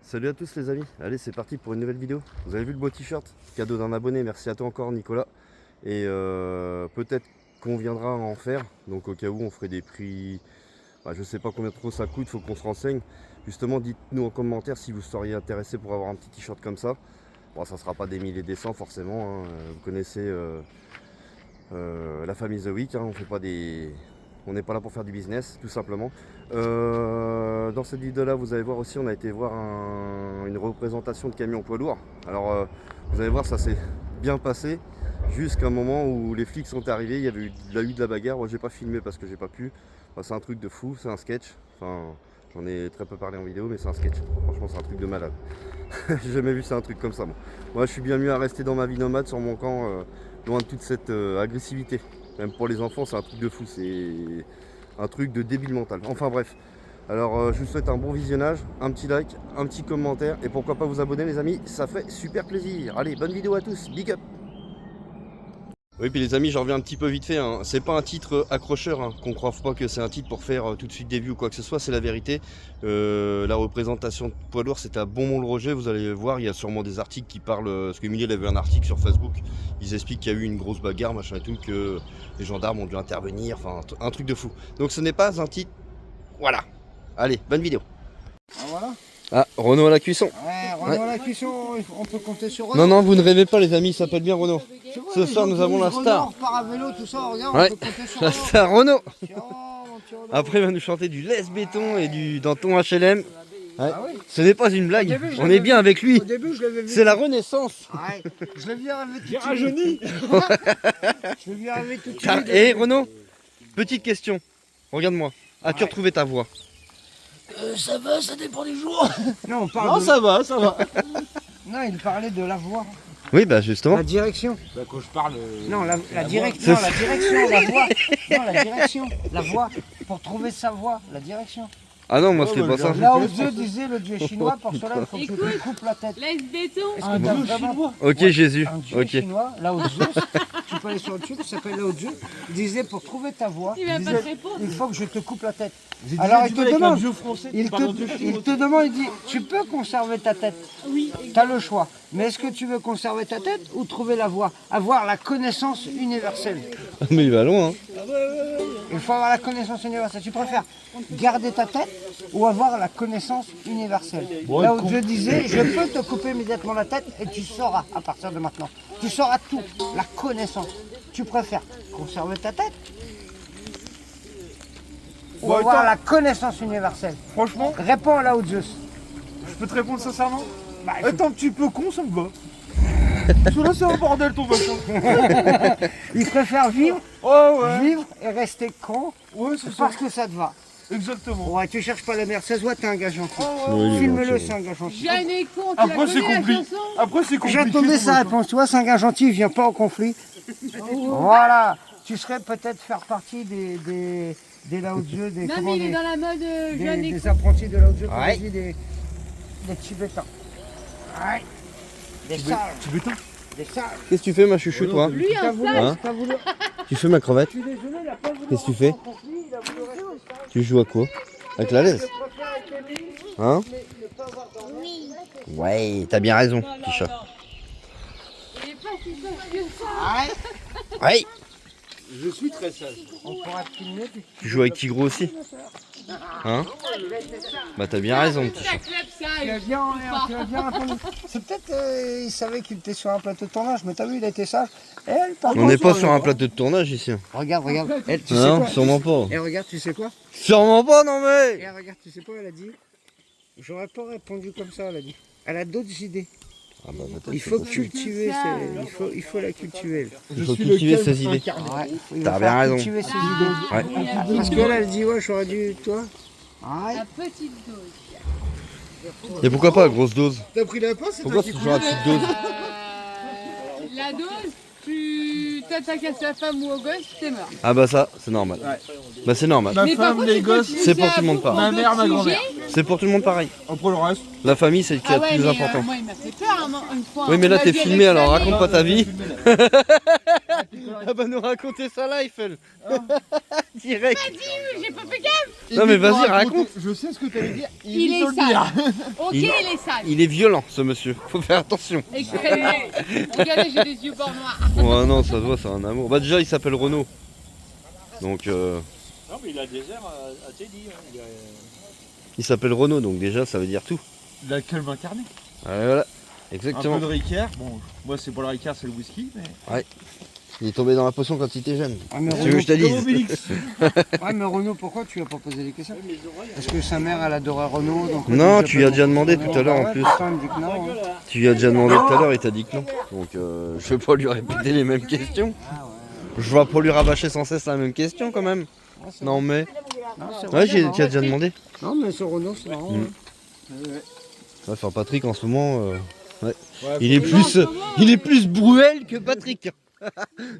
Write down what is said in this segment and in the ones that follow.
Salut à tous les amis, allez c'est parti pour une nouvelle vidéo. Vous avez vu le beau t-shirt, cadeau d'un abonné, merci à toi encore Nicolas. Et peut-être qu'on viendra en faire, donc au cas où on ferait des prix, je sais pas combien trop ça coûte, faut qu'on se renseigne. Justement dites-nous en commentaire si vous seriez intéressé pour avoir un petit t-shirt comme ça. Bon ça sera pas des milliers et des cents forcément, hein. Vous connaissez la famille The Week, hein. On n'est pas là pour faire du business, tout simplement. Dans cette vidéo-là, vous allez voir aussi, on a été voir une représentation de camion poids lourd. Alors, vous allez voir, ça s'est bien passé jusqu'à un moment où les flics sont arrivés. Il y avait eu de la bagarre. Moi, j'ai pas filmé parce que j'ai pas pu. Enfin, c'est un truc de fou, c'est un sketch. Enfin, j'en ai très peu parlé en vidéo, mais c'est un sketch. Franchement, c'est un truc de malade. J'ai jamais vu ça, un truc comme ça. Moi, je suis bien mieux à rester dans ma vie nomade sur mon camp, loin de toute cette agressivité. Même pour les enfants, c'est un truc de fou, c'est un truc de débile mental. Enfin bref, alors je vous souhaite un bon visionnage, un petit like, un petit commentaire et pourquoi pas vous abonner les amis, ça fait super plaisir. Allez, bonne vidéo à tous, big up. Oui, puis les amis, j'en reviens un petit peu vite fait, hein. C'est pas un titre accrocheur, hein. Qu'on croit pas que c'est un titre pour faire tout de suite des vues ou quoi que ce soit, c'est la vérité. La représentation de poids lourd, c'était à Beaumont-le-Roger, vous allez voir, il y a sûrement des articles qui parlent, parce que Emilie avait un article sur Facebook, ils expliquent qu'il y a eu une grosse bagarre, machin et tout, que les gendarmes ont dû intervenir, enfin un truc de fou. Donc ce n'est pas un titre, voilà. Allez, bonne vidéo. Ah voilà. Ah, Renaud à la cuisson. Ouais, Renaud à la cuisson, on peut compter sur Renaud. Non, non, vous ne rêvez pas les amis, il s'appelle bien Renaud. Ce soir, nous avons la star. On repart à vélo, tout ça, regarde, Ouais, on peut compter sur la Renaud. star Renaud. Tiens, mon petit Renaud. Après, il va nous chanter du laisse béton et du Danton HLM. Ouais. Ah oui. Ce n'est pas une blague, début, je on l'avais est bien vu. avec lui. Au début, je l'avais vu. C'est la renaissance. Ouais, je l'ai vu arriver tout J'ai rajeuni. Je l'ai vu arriver tout de Ah, suite. et Renaud, petite question. Regarde-moi. As-tu retrouvé ta voix? Ça va, ça dépend des jours. Non, on parle Non, de... ça va, ça va. Non, il parlait de la voie. Oui, bah justement. La direction. Bah, quand je parle. Non, la direction. Non, la direction, la voie. Non, la direction. La voie. Pour trouver sa voie, la direction. Ah non, moi, c'était pas ça. Là où Dieu disait le Dieu chinois, pour cela, il faut que tu te coupes la tête. Laisse béton. Est-ce que t'as vraiment Ok, Jésus. un dieu Ok. chinois, Lao Tzu, tu peux aller sur le tube, ça s'appelle Lao Tzu, disait pour trouver ta voie, Il va pas te répondre. il faut que je te coupe la tête. Alors il te demande, il te demande, il dit, tu peux conserver ta tête, Oui. tu as le choix, mais est-ce que tu veux conserver ta tête ou trouver la voie, avoir la connaissance universelle? Mais il va loin, hein. Il faut avoir la connaissance universelle. Tu préfères garder ta tête ou avoir la connaissance universelle? Là où je disais, je peux te couper immédiatement la tête et tu sauras à partir de maintenant. Tu sauras tout, la connaissance. Tu préfères conserver ta tête ou avoir la connaissance universelle? Franchement, Réponds là où Zeus. je peux te répondre sincèrement. Bah, il faut- Être un petit peu con, ça me va. Parce que là, c'est un bordel ton machin. Il préfère vivre, Oh ouais. vivre et rester con Ouais, c'est ça. parce que ça te va. Exactement. Ouais, tu cherches pas la merde, ça se voit, t'es un gars gentil. Oui, il est Filme-le, gentil. c'est un gars gentil. Jeune et con, tu la Après, c'est connais la compliqué. chanson? Après, c'est compliqué. J'attendais ton sa machin. réponse. Tu vois, c'est un gars gentil, il vient pas au conflit. Voilà. Tu serais peut-être faire partie des Lao Tzu, des, Non, comment, mais il est des, dans la mode jeune et des con. apprentis de Lao Tzu, comme Ouais. on dit, des Tibétains. Ouais. Des sages. Tu béton. Des sages. Qu'est-ce que tu fais, ma chouchou, toi? Lui, T'as un voulu, sage. Hein t'as voulu. Tu fais ma crevette? Je suis désolé, il a pas voulu. Qu'est-ce que tu rentrer fais? en conflit, il a voulu rester sage. Tu joues à quoi? Avec la laisse? Je préfère être aimé, Hein? mais ne pas avoir d'envie. Ouais, t'as bien raison, petit chat. Il est pas si sage que ça. Ouais. Je suis très sage. On pourra te filmer. Puis... Tu joues avec Tigro aussi? Hein? Bah t'as bien raison, petit Ça chat. clappe Tu as sage. bien, tu as bien répondu. C'est peut-être il savait qu'il était sur un plateau de tournage, mais t'as vu, il a été sage. Elle, par On contre, n'est pas sur un plateau de tournage ici. Regarde, regarde. Elle, tu sais Non, quoi sûrement pas. Et regarde, tu sais quoi Sûrement pas, non mais. Et regarde, tu sais quoi, elle a dit j'aurais pas répondu comme ça, elle a dit. Elle a d'autres idées. Ah bah peut-être. Il faut cultiver, il faut la cultiver. Il faut cultiver ses idées. Ouais, il T'as va bien falloir raison. cultiver ses idées. Ouais. Parce qu'elle, elle dit ouais, j'aurais dû, toi. Ouais. La petite dose. Et pourquoi pas à grosse dose? T'as pris la pince, c'est Pourquoi c'est toujours la petite dose? La dose, tu tu t'attaques à sa femme ou au gosse, t'es mort. Ah bah ça, c'est normal. Bah c'est normal. Ma Mais par femme, contre, les tu peux gosses, utiliser c'est pour tout le un monde pareil. Ma mère, ma sujet. grand-mère. C'est pour tout le monde pareil. Après le reste, La famille, c'est le qui est Ah le ouais, plus mais important. moi, il m'a fait peur une fois. Oui, mais là, On t'es l'a vu filmé, avec alors Sally. raconte pas ta vie. Elle va nous raconter sa life, elle. Direct. J'ai pas fait gaffe. Non, mais vas-y, raconte. Je sais ce que t'allais dire. Il est te le sale. dire. Ok, il est sale. Il est violent, ce monsieur. Faut faire attention. Regardez, j'ai des yeux bord noirs. Ouais, non, ça se voit, c'est un amour. Bah, déjà, il s'appelle Renaud. Donc, Non, mais il a des airs à Teddy. Hein. il s'appelle Renaud, donc déjà, ça veut dire tout. Il a calme incarné. Ouais, voilà. Un Exactement. peu de Ricard. Bon, moi, c'est pas le Ricard, c'est le whisky. Mais... Il est tombé dans la potion quand il était jeune. Ah, mais Tu veux que je te Comme dise Obélix. Ouais, mais Renaud, pourquoi tu lui as pas posé des questions? Parce que sa mère, elle adorait Renaud. Donc Non, il tu lui as déjà demandé tout à l'heure, en ouais, plus. pourtant, il me dit que non, hein. Tu lui as déjà demandé tout à l'heure, il t'a dit que non. Donc, je vais pas lui répéter les mêmes questions. Je vais pas lui rabâcher sans cesse la même question, quand même. Non, mais... Non, c'est Ouais, vrai, c'est tu as marrant. déjà demandé. Non, mais ce Renaud, c'est marrant. Mm. hein. Ouais, enfin, Patrick, en ce moment... ouais. Ouais, Il est plus Bruel que Patrick.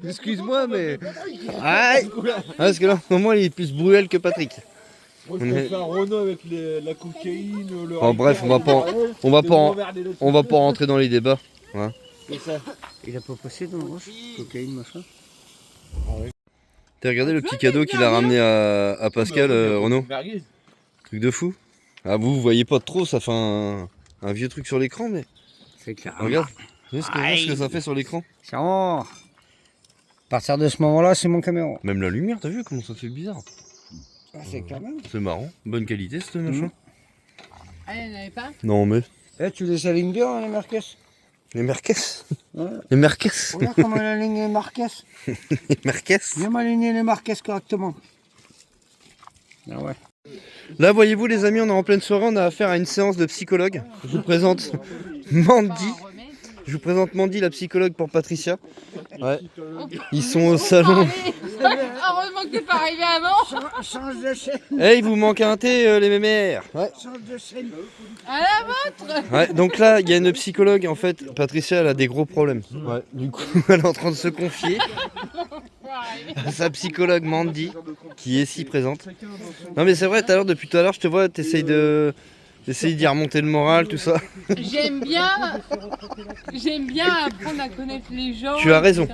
Excuse-moi, mais... Ouais. Parce que là, en ce moment, il est plus Bruel que Patrick. Moi, je préfère Renault avec la cocaïne, le Oh, bref, on va pas rentrer dans les débats. Hein. Et ça. Il a pas passé dans le roche, cocaïne, machin. T'as regardé le petit cadeau qu'il a ramené à Pascal, Renaud? Merguez. Truc de fou. Ah, vous voyez pas trop, ça fait un vieux truc sur l'écran, mais... C'est clair. Regarde, tu sais ce que ça fait sur l'écran? C'est rare. À partir de ce moment-là, c'est mon caméra. Même la lumière, t'as vu comment ça fait bizarre? Ah, c'est clair. C'est marrant, bonne qualité ce machin. Ah, il n'y en avait pas. Non mais... Eh, tu les alignes bien, hein, les Marquez. Les Merkes. Ouais. Les Merkes. Regarde comment elle aligne les Marquez. Les Merkes. Viens m'aligner les Marquez correctement. Ah ouais. Là, voyez-vous les amis, on est en pleine soirée, on a affaire à une séance de psychologue. Je vous présente Mandy. Je vous présente Mandy, la psychologue pour Patricia. Ouais. Ils sont au salon. Heureusement que t'es pas arrivé avant. Change de chaîne. Eh, il vous manque un thé, les mémères. Ouais. Change de chaîne. À la vôtre. Ouais, donc là, il y a une psychologue, en fait, Patricia, elle a des gros problèmes. Ouais. Du coup, elle est en train de se confier à sa psychologue Mandy, qui est ici présente. Non mais c'est vrai, depuis tout à l'heure, je te vois, t'essayes d'y remonter le moral, tout ça. J'aime bien apprendre à connaître les gens. Tu as raison.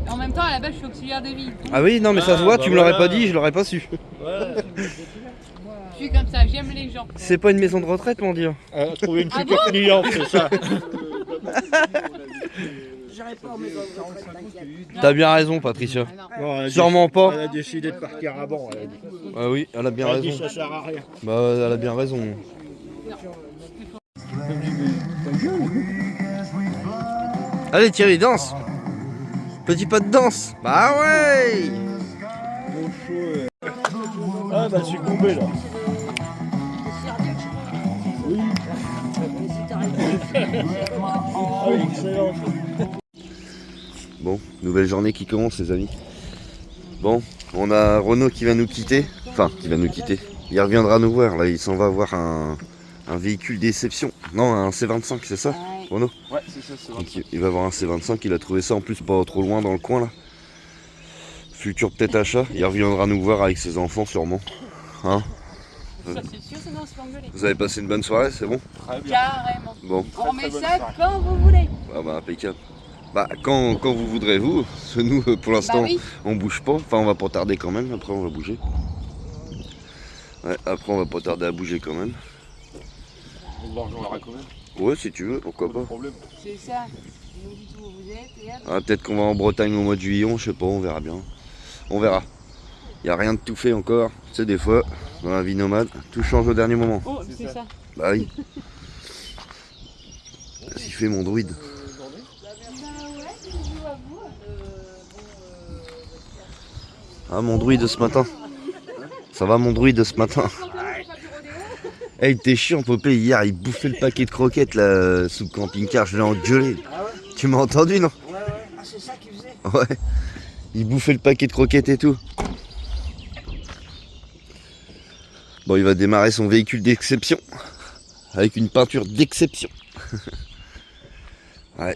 En même temps, à la base, je suis auxiliaire de vie. Ah oui, non mais ça se voit, tu me l'aurais pas dit, je l'aurais pas su. Je suis comme ça, j'aime les gens. C'est pas une maison de retraite, Mandy. Hein. Trouver une future cliente, c'est ça. T'as bien raison, Patricia. Ah non. Non, elle a Sûrement pas. Elle a décidé de partir avant. Elle a dit, Ah oui, elle a bien elle a dit raison. ça sert à rien. Bah, elle a bien raison. Allez Thierry, danse. Petit pas de danse. Bah ouais. Ah bah succombé là. Ah, excellent. Bon, nouvelle journée qui commence les amis. Bon, on a Renaud qui va nous quitter. Enfin, qui va nous quitter. Il reviendra nous voir. Là, il s'en va voir un véhicule d'exception. Non, un C25, c'est ça, Renaud? Ouais, c'est ça, c'est vrai. Donc, il va voir un C25. Il a trouvé ça en plus pas trop loin dans le coin là. Futur peut-être achat. Il reviendra nous voir avec ses enfants sûrement. Hein? Ça, c'est sûr, sinon on se fait engueuler. Vous avez passé une bonne soirée, c'est bon? Carrément. Bon, On met ça quand vous voulez. ah bah impeccable. Bah quand vous voudrez vous, parce que nous pour l'instant Bah oui. on bouge pas, enfin on va pas tarder quand même, après on va bouger. Ouais, après on va pas tarder à bouger quand même. On va rejoindre quand même. Ouais si tu veux, pourquoi pas. Problème. C'est ça. Vous nous dites où vous êtes et hop. Ah, peut-être qu'on va en Bretagne au mois de juillet, je sais pas, on verra bien. On verra. Y a rien de tout fait encore, tu sais des fois, dans la vie nomade, tout change au dernier moment. Oh, c'est ça. Bah oui. S'il fait mon druide. Ah mon druide ce matin. Ça va mon druide ce matin. Eh il était chiant Popé hier, il bouffait le paquet de croquettes là sous le camping-car, je l'ai engueulé. Tu m'as entendu non? Ah, c'est ça qu'il faisait. Ouais. Il bouffait le paquet de croquettes et tout. Bon il va démarrer son véhicule d'exception. Avec une peinture d'exception. Ouais.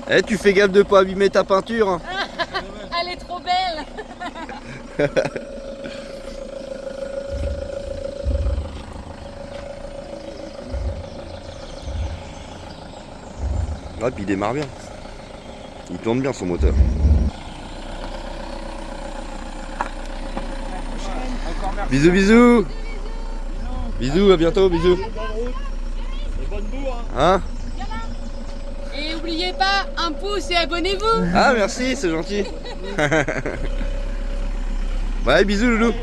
Eh, tu fais gaffe de pas abîmer ta peinture. Hein. Elle est trop belle. Ouais, puis il démarre bien. Il tourne bien son moteur. Bisous, bisous. Bisous, à bientôt, bisous. Hein? Et n'oubliez pas, un pouce et abonnez-vous. Ah, merci, c'est gentil. Ouais, bisous, loulou.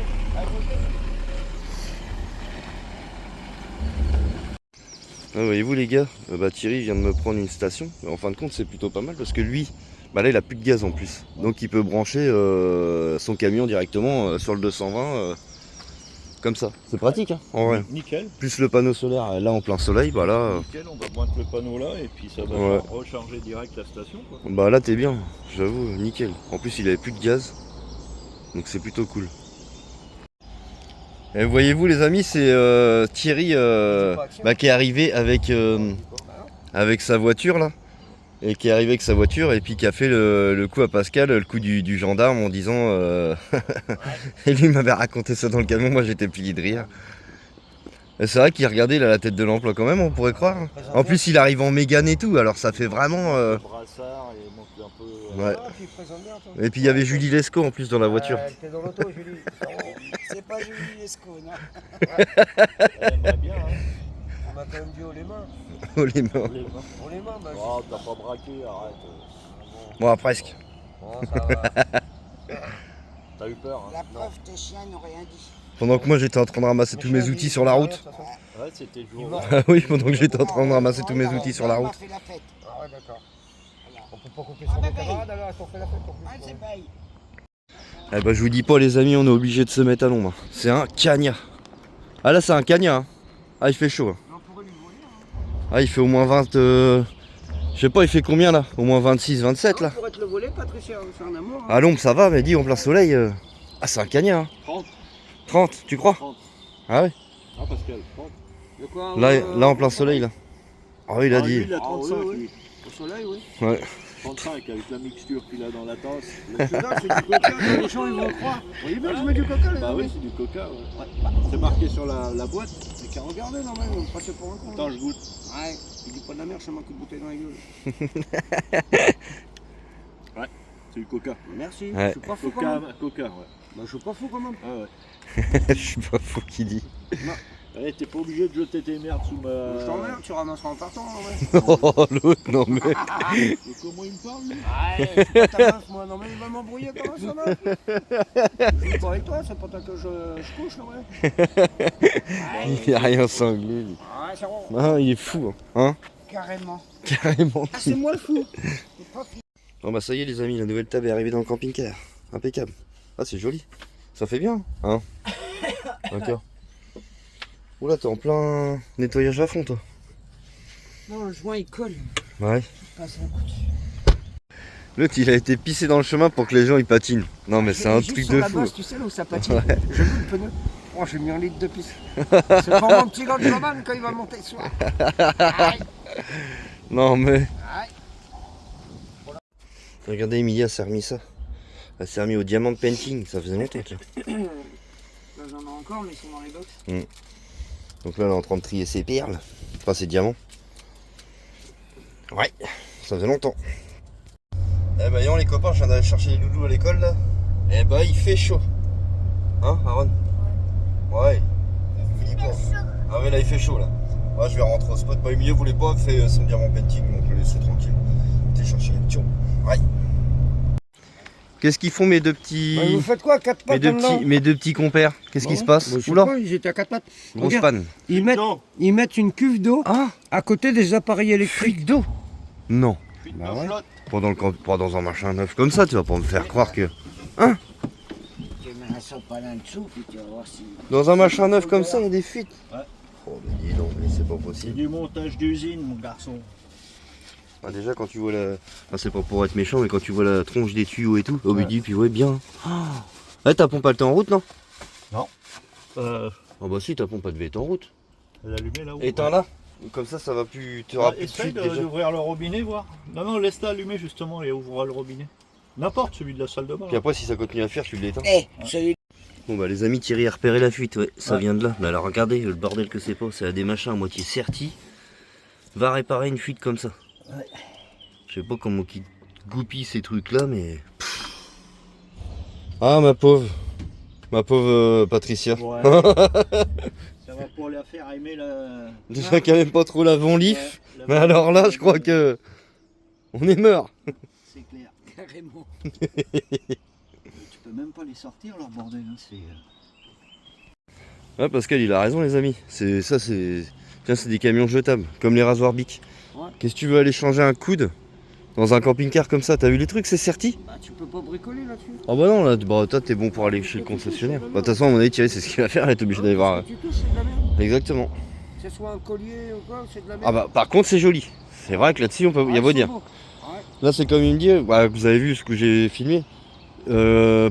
Ah, voyez-vous les gars, Thierry vient de me prendre une station. En fin de compte, c'est plutôt pas mal parce que lui, là il a plus de gaz en plus. Donc il peut brancher son camion directement sur le 220 comme ça. C'est pratique hein, en vrai. Nickel. Plus le panneau solaire là en plein soleil, bah là. Nickel, on va pointer le panneau là et puis ça va Ouais. recharger direct la station. Quoi. Bah là t'es bien, j'avoue, nickel. En plus il avait plus de gaz. Donc c'est plutôt cool. Et voyez-vous les amis, c'est Thierry qui est arrivé avec sa voiture là. Et qui est arrivé avec sa voiture et puis qui a fait le coup à Pascal, le coup du gendarme en disant et lui m'avait raconté ça dans le camion, moi j'étais plié de rire. Et c'est vrai qu'il regardait là, la tête de l'emploi quand même, on pourrait croire. En plus il arrive en Mégane et tout, alors ça fait vraiment... Brassard et monte un peu... Ouais. Et puis il y avait Julie Lescaut en plus dans la voiture. T'es dans l'auto, Julie. C'est pas Julie Lescaut, non. Elle aimerait bien, hein. On a quand même dit haut les mains. Oh les mains. Haut les mains, bah. Oh, t'as pas braqué, arrête. Bon, presque. Bon, ça va. T'as eu peur, hein. La preuve, tes chiens n'ont rien dit. Pendant que moi j'étais en train de ramasser tous mes outils sur la route. Ouais, c'était le jour. Ah oui, pendant que j'étais en train de ramasser tous mes outils sur la route. On fait la fête. Ah ouais, d'accord. On peut pas compter sur nos camarades alors, est-ce qu'on fait la fête en plus? Ah, c'est pareil. Eh ben je vous dis pas les amis, on est obligé de se mettre à l'ombre. C'est un cagnard. Ah là c'est un cagnard. Hein. Ah il fait chaud. Hein. Ah il fait au moins 20... Je sais pas il fait combien là? Au moins 26, 27 là. On pourrait te le voler, pas très cher, c'est un amour. À l'ombre ça va, mais dis en plein soleil... Ah c'est un cagnard. Hein. 30. 30, tu crois? 30. Ah ouais. Ah, Pascal, 30. De quoi, Là en plein soleil là. Ah oui il a Lui, dit. il a 35, oui, oui. lui. Au soleil, oui. Ouais. 35 avec la mixture qu'il a dans la tasse. Celui-là, c'est du coca, les gens ils vont croire. Vous voyez bien que je mets du coca, les Bah amis. oui, c'est du coca, ouais. C'est marqué sur la boîte. C'est qu'à regarder, non, mais on passe pour un con. Attends, je goûte. Ouais, il dit pas de la merde, je mets un coup de bouteille dans la gueule. Ouais, c'est du coca. Merci, Ouais. je suis pas fou quand même. Coca, ouais. Bah, je suis pas fou quand même. Ah ouais. Je suis pas fou qui dit. Ouais, t'es pas obligé de jeter tes merdes sous ma... Je t'emmerde, tu ramasseras en partant, ouais. Oh l'autre non mais. Comment il me parle, lui? Ouais, je suis pas ta meuf, moi, non mais il va m'embrouiller comment ça va? Je suis pas avec toi, c'est pas toi que je couche, là, ouais. Il a rien sanglé lui. Ouais, c'est bon. Ah il est fou hein. Carrément. Carrément. Ah, c'est moi le fou. C'est pas fini. Bon bah ça y est les amis, la nouvelle table est arrivée dans le camping-car. Impeccable. Ah c'est joli. Ça fait bien, hein. D'accord. Oula t'es en plein nettoyage à fond toi. Non, le joint il colle. Ouais. Passe un coup dessus. L'autre il a été pissé dans le chemin pour que les gens ils patinent. Non mais c'est un Juste truc sur de la fou. base, tu sais là où ça patine. Ouais. Je veux le pneu. Oh, j'ai mis un litre de pisse. C'est pour mon petit gars de Jovan quand il va monter ce soir. Aïe. Non mais. Aïe. Regardez Emilia s'est remis ça. Elle s'est remis au diamant painting, ça faisait longtemps tiens. Là, j'en ai encore, mais ils sont dans les box. Donc là elle est en train de trier ses perles. Enfin ses diamants. Ouais, ça faisait longtemps. Eh ben yon les copains, je viens d'aller chercher les loulous à l'école là. Eh ben il fait chaud. Hein Aaron? Ouais. Je vous dis pas. Ah ouais là il fait chaud là. Ouais je vais rentrer au spot. Bah Emilia voulait pas faire son diamant painting, donc je le laisse tranquille. T'es chercher les pions. Ouais. Qu'est-ce qu'ils font mes deux petits. Bah, vous faites quoi, 4 pattes dedans? Mes deux petits compères? Qu'est-ce qui se passe? Bah, je sais Oula, pas, ils étaient à 4 pattes. grosse Regarde, panne. ils mettent une cuve d'eau Ah, à côté des appareils électriques. fric d'eau? Non. Fuite Bah de ouais. flotte. Pas dans un machin neuf comme ça, tu vas pas me faire croire que. Tu mets un sopalin dessous, puis tu vas voir si. Dans un machin neuf comme ça, il y a des fuites. Ouais. Oh mais dis donc, mais c'est pas C'est possible. du montage d'usine, mon garçon. Ah, déjà quand tu vois la. Enfin, c'est pas pour être méchant, mais quand tu vois la tronche des tuyaux et tout, oh mais dis, puis ouais bien. Ah, ta pompe elle était en route non? Non. Ah bah si, ta pompe elle devait être en route. Elle est allumée là-haut. Éteins là. Comme ça va plus. Tu auras plus de Essaye fuite déjà. d'ouvrir le robinet, voir. Non, laisse-la allumer justement et ouvre le robinet. N'importe, celui de la salle de bain. Puis après, si ça continue à faire, tu l'éteins. Eh, celui Bon bah les amis, Thierry a repéré la fuite, ouais, ça vient de là. Mais alors regardez le bordel que c'est pas, c'est à des machins à moitié sertis. Va réparer une fuite comme ça. Ouais. Je sais pas comment qui goupille ces trucs là, mais. Ah ma pauvre Patricia. Ouais. Ça va pas la faire aimer la. Déjà qu'elle aime pas trop la Von Leaf. la- Mais alors là, je crois que. On est mort. C'est clair. carrément. Tu peux même pas les sortir, leur bordel. Hein, c'est. Ouais, Pascal, il a raison, les amis. C'est ça, c'est. Tiens, c'est des camions jetables, comme les rasoirs Bic. Ouais. Qu'est-ce que tu veux aller changer un coude dans un camping-car comme ça? T'as vu les trucs, c'est serti? Bah, tu peux pas bricoler là-dessus. Oh bah non, là, bah, toi, t'es bon pour aller chez le concessionnaire. Bah, de toute façon, à mon avis, Thierry, c'est ce qu'il va faire, il est obligé d'aller voir. Ce que tu touches, c'est de la merde. Exactement. Que ce soit un collier ou quoi, c'est de la merde. Ah bah, par contre, c'est joli. C'est vrai que là-dessus, on peut. Il y a beau c'est dire. beau. Ouais. Là, c'est comme il me dit, bah, vous avez vu ce que j'ai filmé.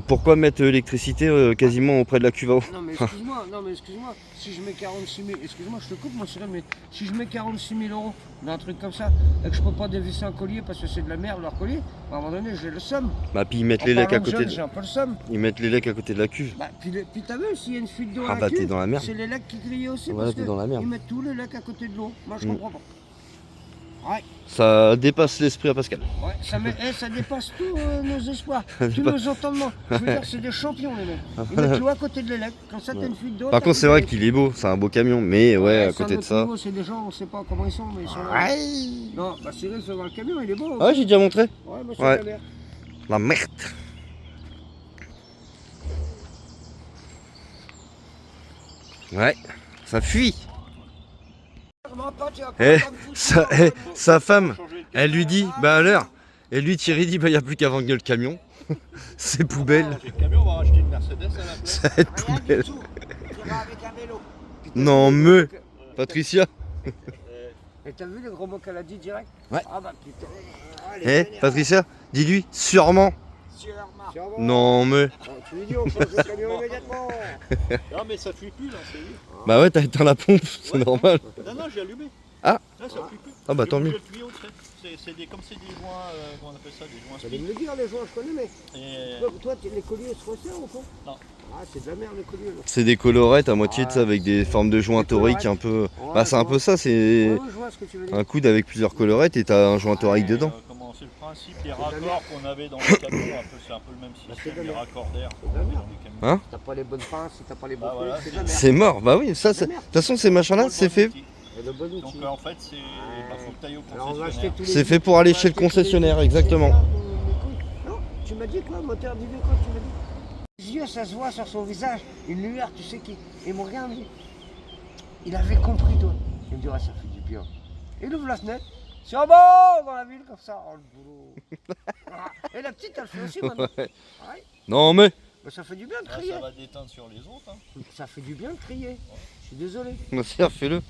Pourquoi mettre l'électricité quasiment auprès de la cuve à eau? Non mais excuse-moi, si je mets 46 000, excuse-moi je te coupe mon Cyril, mais si je mets 46 000 euros dans un truc comme ça et que je peux pas dévisser un collier parce que c'est de la merde leur collier, à un moment donné j'ai le somme. Bah, puis ils mettent En les lecs à parlant de côté jeunes, de... j'ai un peu le somme. Ils mettent les lecs à côté de la cuve. Bah, puis t'as vu, s'il y a une fuite d'eau Ah à bah, la t'es cuve, dans la merde. c'est les lacs qui grillent aussi Ouais, parce t'es dans la merde. qu'ils mettent tous les lacs à côté de l'eau. Moi je Mm. comprends pas. Ouais, Ça dépasse l'esprit à Pascal. ouais, ça dépasse tous nos espoirs, tous nos entendements. Je veux dire, c'est des champions les mecs. Ils mettent l'eau à côté de les lacs, quand ça t'as une fuite d'eau. Par t'as contre, plus c'est de vrai lacs. qu'il est beau, c'est un beau camion, mais ouais, à c'est un côté de autre ça. niveau, c'est des gens, on sait pas comment ils sont, mais ils sont là. Non, bah Cyril, c'est dans le camion, il est beau. Ah, j'ai déjà montré. Ouais, bah c'est Ouais. la merde. La merde. Ouais, ça fuit. Eh, sa femme, elle lui dit, bah à l'heure. Et lui, Thierry dit, bah y a plus qu'à vendre le camion. C'est poubelle. J'ai le camion, on va racheter une Mercedes à la place. Ça va être Rien poubelle. du tout. Tu iras avec un vélo. Non, me. Patricia. Et t'as vu les gros mots qu'elle a dit direct? Ouais. Ah bah putain. Eh, Patricia, dis-lui, sûrement. Sûrement. Non, me. Oh, tu lui dis, on change le camion immédiatement. Non, mais ça fuit plus là, c'est lui. Bah ouais, t'as éteint la pompe, c'est normal. Non, j'ai allumé. Ah. Là, ça fuit plus. Ah bah, tant J'ai mieux. bougé le tuyau, tu sais. Comme c'est des joints, comment on appelle ça, des joints J'allais speed. me le dire, les joints, je connais, mais. Et Toi, les colliers se resserrent ou pas? Non. Ah, c'est de la merde, les colliers. Là. C'est des colorettes à moitié de ça avec des formes de joints toriques un peu. Bah, c'est un peu ça, c'est Ouais, je vois ce que tu veux dire. un coude avec plusieurs colorettes et t'as un joint torique dedans. comment c'est le principe des raccords qu'on avait dans les camions, c'est un peu le même système, les raccords d'air qu'on avait dans les camions. Hein? Si t'as pas les bonnes pinces, si t'as pas les bons Bah, trucs, voilà, c'est de la merde. C'est mort, bah oui, ça, de toute façon, ces machins-là, c'est fait. Et le bon Donc outil. en fait, c'est faut que t'ailles au Alors, on va acheter concessionnaire. tous les. C'est fait pour aller on va chez le acheter tous les- concessionnaire, les exactement. couilles. Non, tu m'as dit quoi, moteur d'idée, quoi, tu m'as dit? Les yeux, ça se voit sur son visage, une lueur, tu sais qui. Il me regarde, il me dit. Il avait compris, toi. Il me dit, ouais, ça fait du bien. Il ouvre la fenêtre. C'est en bas dans la ville, comme ça. Oh, le boulot. Ah, et la petite, elle fait aussi maintenant. Ouais. Ouais. Non, mais. Bah, ça fait du bien de Là, crier. ça va déteindre sur les autres. Hein. Ça fait du bien de crier. Je suis désolé. Fais-le.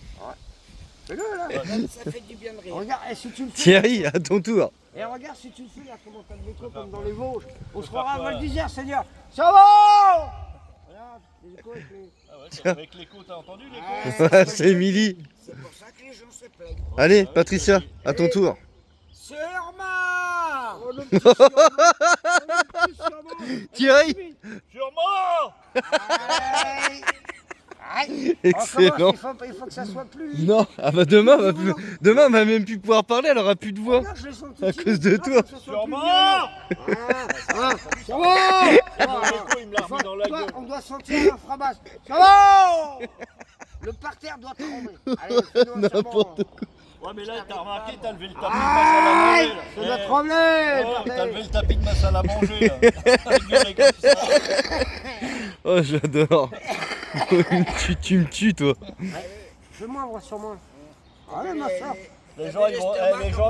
Fais-le là. Ça fait du bien de rire. Regarde, et si tu le fais. Thierry, à ton tour. Et regarde si tu le fais là, comment t'as le déco comme dans les Vosges. On se croira à Val d'Isère, Seigneur. Ça va. Regarde, les échos avec les. Ah ouais, c'est avec l'écho, t'as entendu l'écho? Ouais, c'est Émilie. C'est pour ça que les gens se plaignent. Allez, Patricia, à ton tour. Sûrement. Oh, le petit Sûrement. Oh, le petit Sûrement. Thierry. Sûrement. Aïe. Aïe. Excellent. Il faut que ça soit plus. Non, ah bah demain, demain, elle va même plus pouvoir parler, elle aura plus de voix. Regarde, je l'ai senti À timide. cause de Ah, toi. faut que ça soit plus Sûrement. violent. Sûrement. L'écho, il me l'a remis dans la Toi, gueule. on doit sentir un frabas. Sûrement. Le parterre doit trembler. Allez, fais-nous un N'importe Sûrement. Ouais, mais là, t'as remarqué, t'as levé le tapis de ma salle à manger. Là. C'est notre problème. Ouais, parterre. t'as levé le tapis de ma salle à manger. Là. Gueuler comme ça. Oh, j'adore. tu me tues, toi. Fais-moi voir sur moi. Allez, ma soeur. Les gens,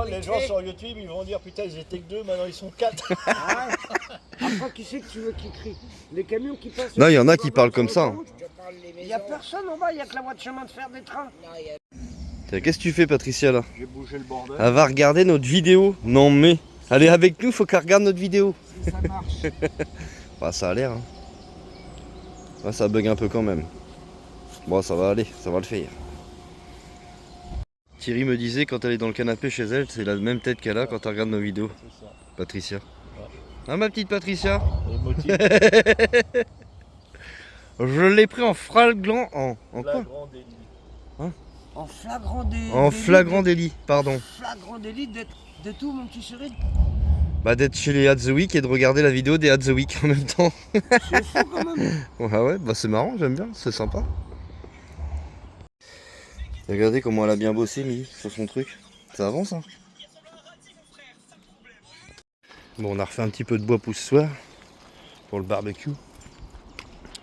les gens sur YouTube, ils vont dire putain, ils étaient que deux, maintenant ils sont quatre. Après, qui c'est que tu veux qui crie? Les camions qui passent. Non, il y en a qui parlent comme ça, hein. Je te parle des Il n'y a maisons. personne en bas, il n'y a que la voie de chemin de fer des trains. Non, il y a- Tiens, qu'est-ce que tu fais, Patricia, là? J'ai bougé le bordel. Elle va regarder notre vidéo. Non, mais. Elle est avec nous, faut qu'elle regarde notre vidéo. Si ça marche. Bah, ça a l'air, hein. Ouais, ça bug un peu quand même. Bon, ça va aller, ça va le faire. Thierry me disait quand elle est dans le canapé chez elle, c'est la même tête qu'elle a quand elle regarde nos vidéos. C'est ça. Patricia. Ah ma petite Patricia. Et motif Je l'ai pris en flagrant... En quoi? flagrant délit. En flagrant délit. En flagrant délit, pardon. Flagrant délit de tout, mon petit chéri. Bah d'être chez les At The Week et de regarder la vidéo des At The Week en même temps. C'est fou quand même. Ah ouais, bah c'est marrant, j'aime bien, c'est sympa. Regardez comment elle a bien bossé Milly sur son truc. Ça avance hein. Bon, on a refait un petit peu de bois pour ce soir. Pour le barbecue.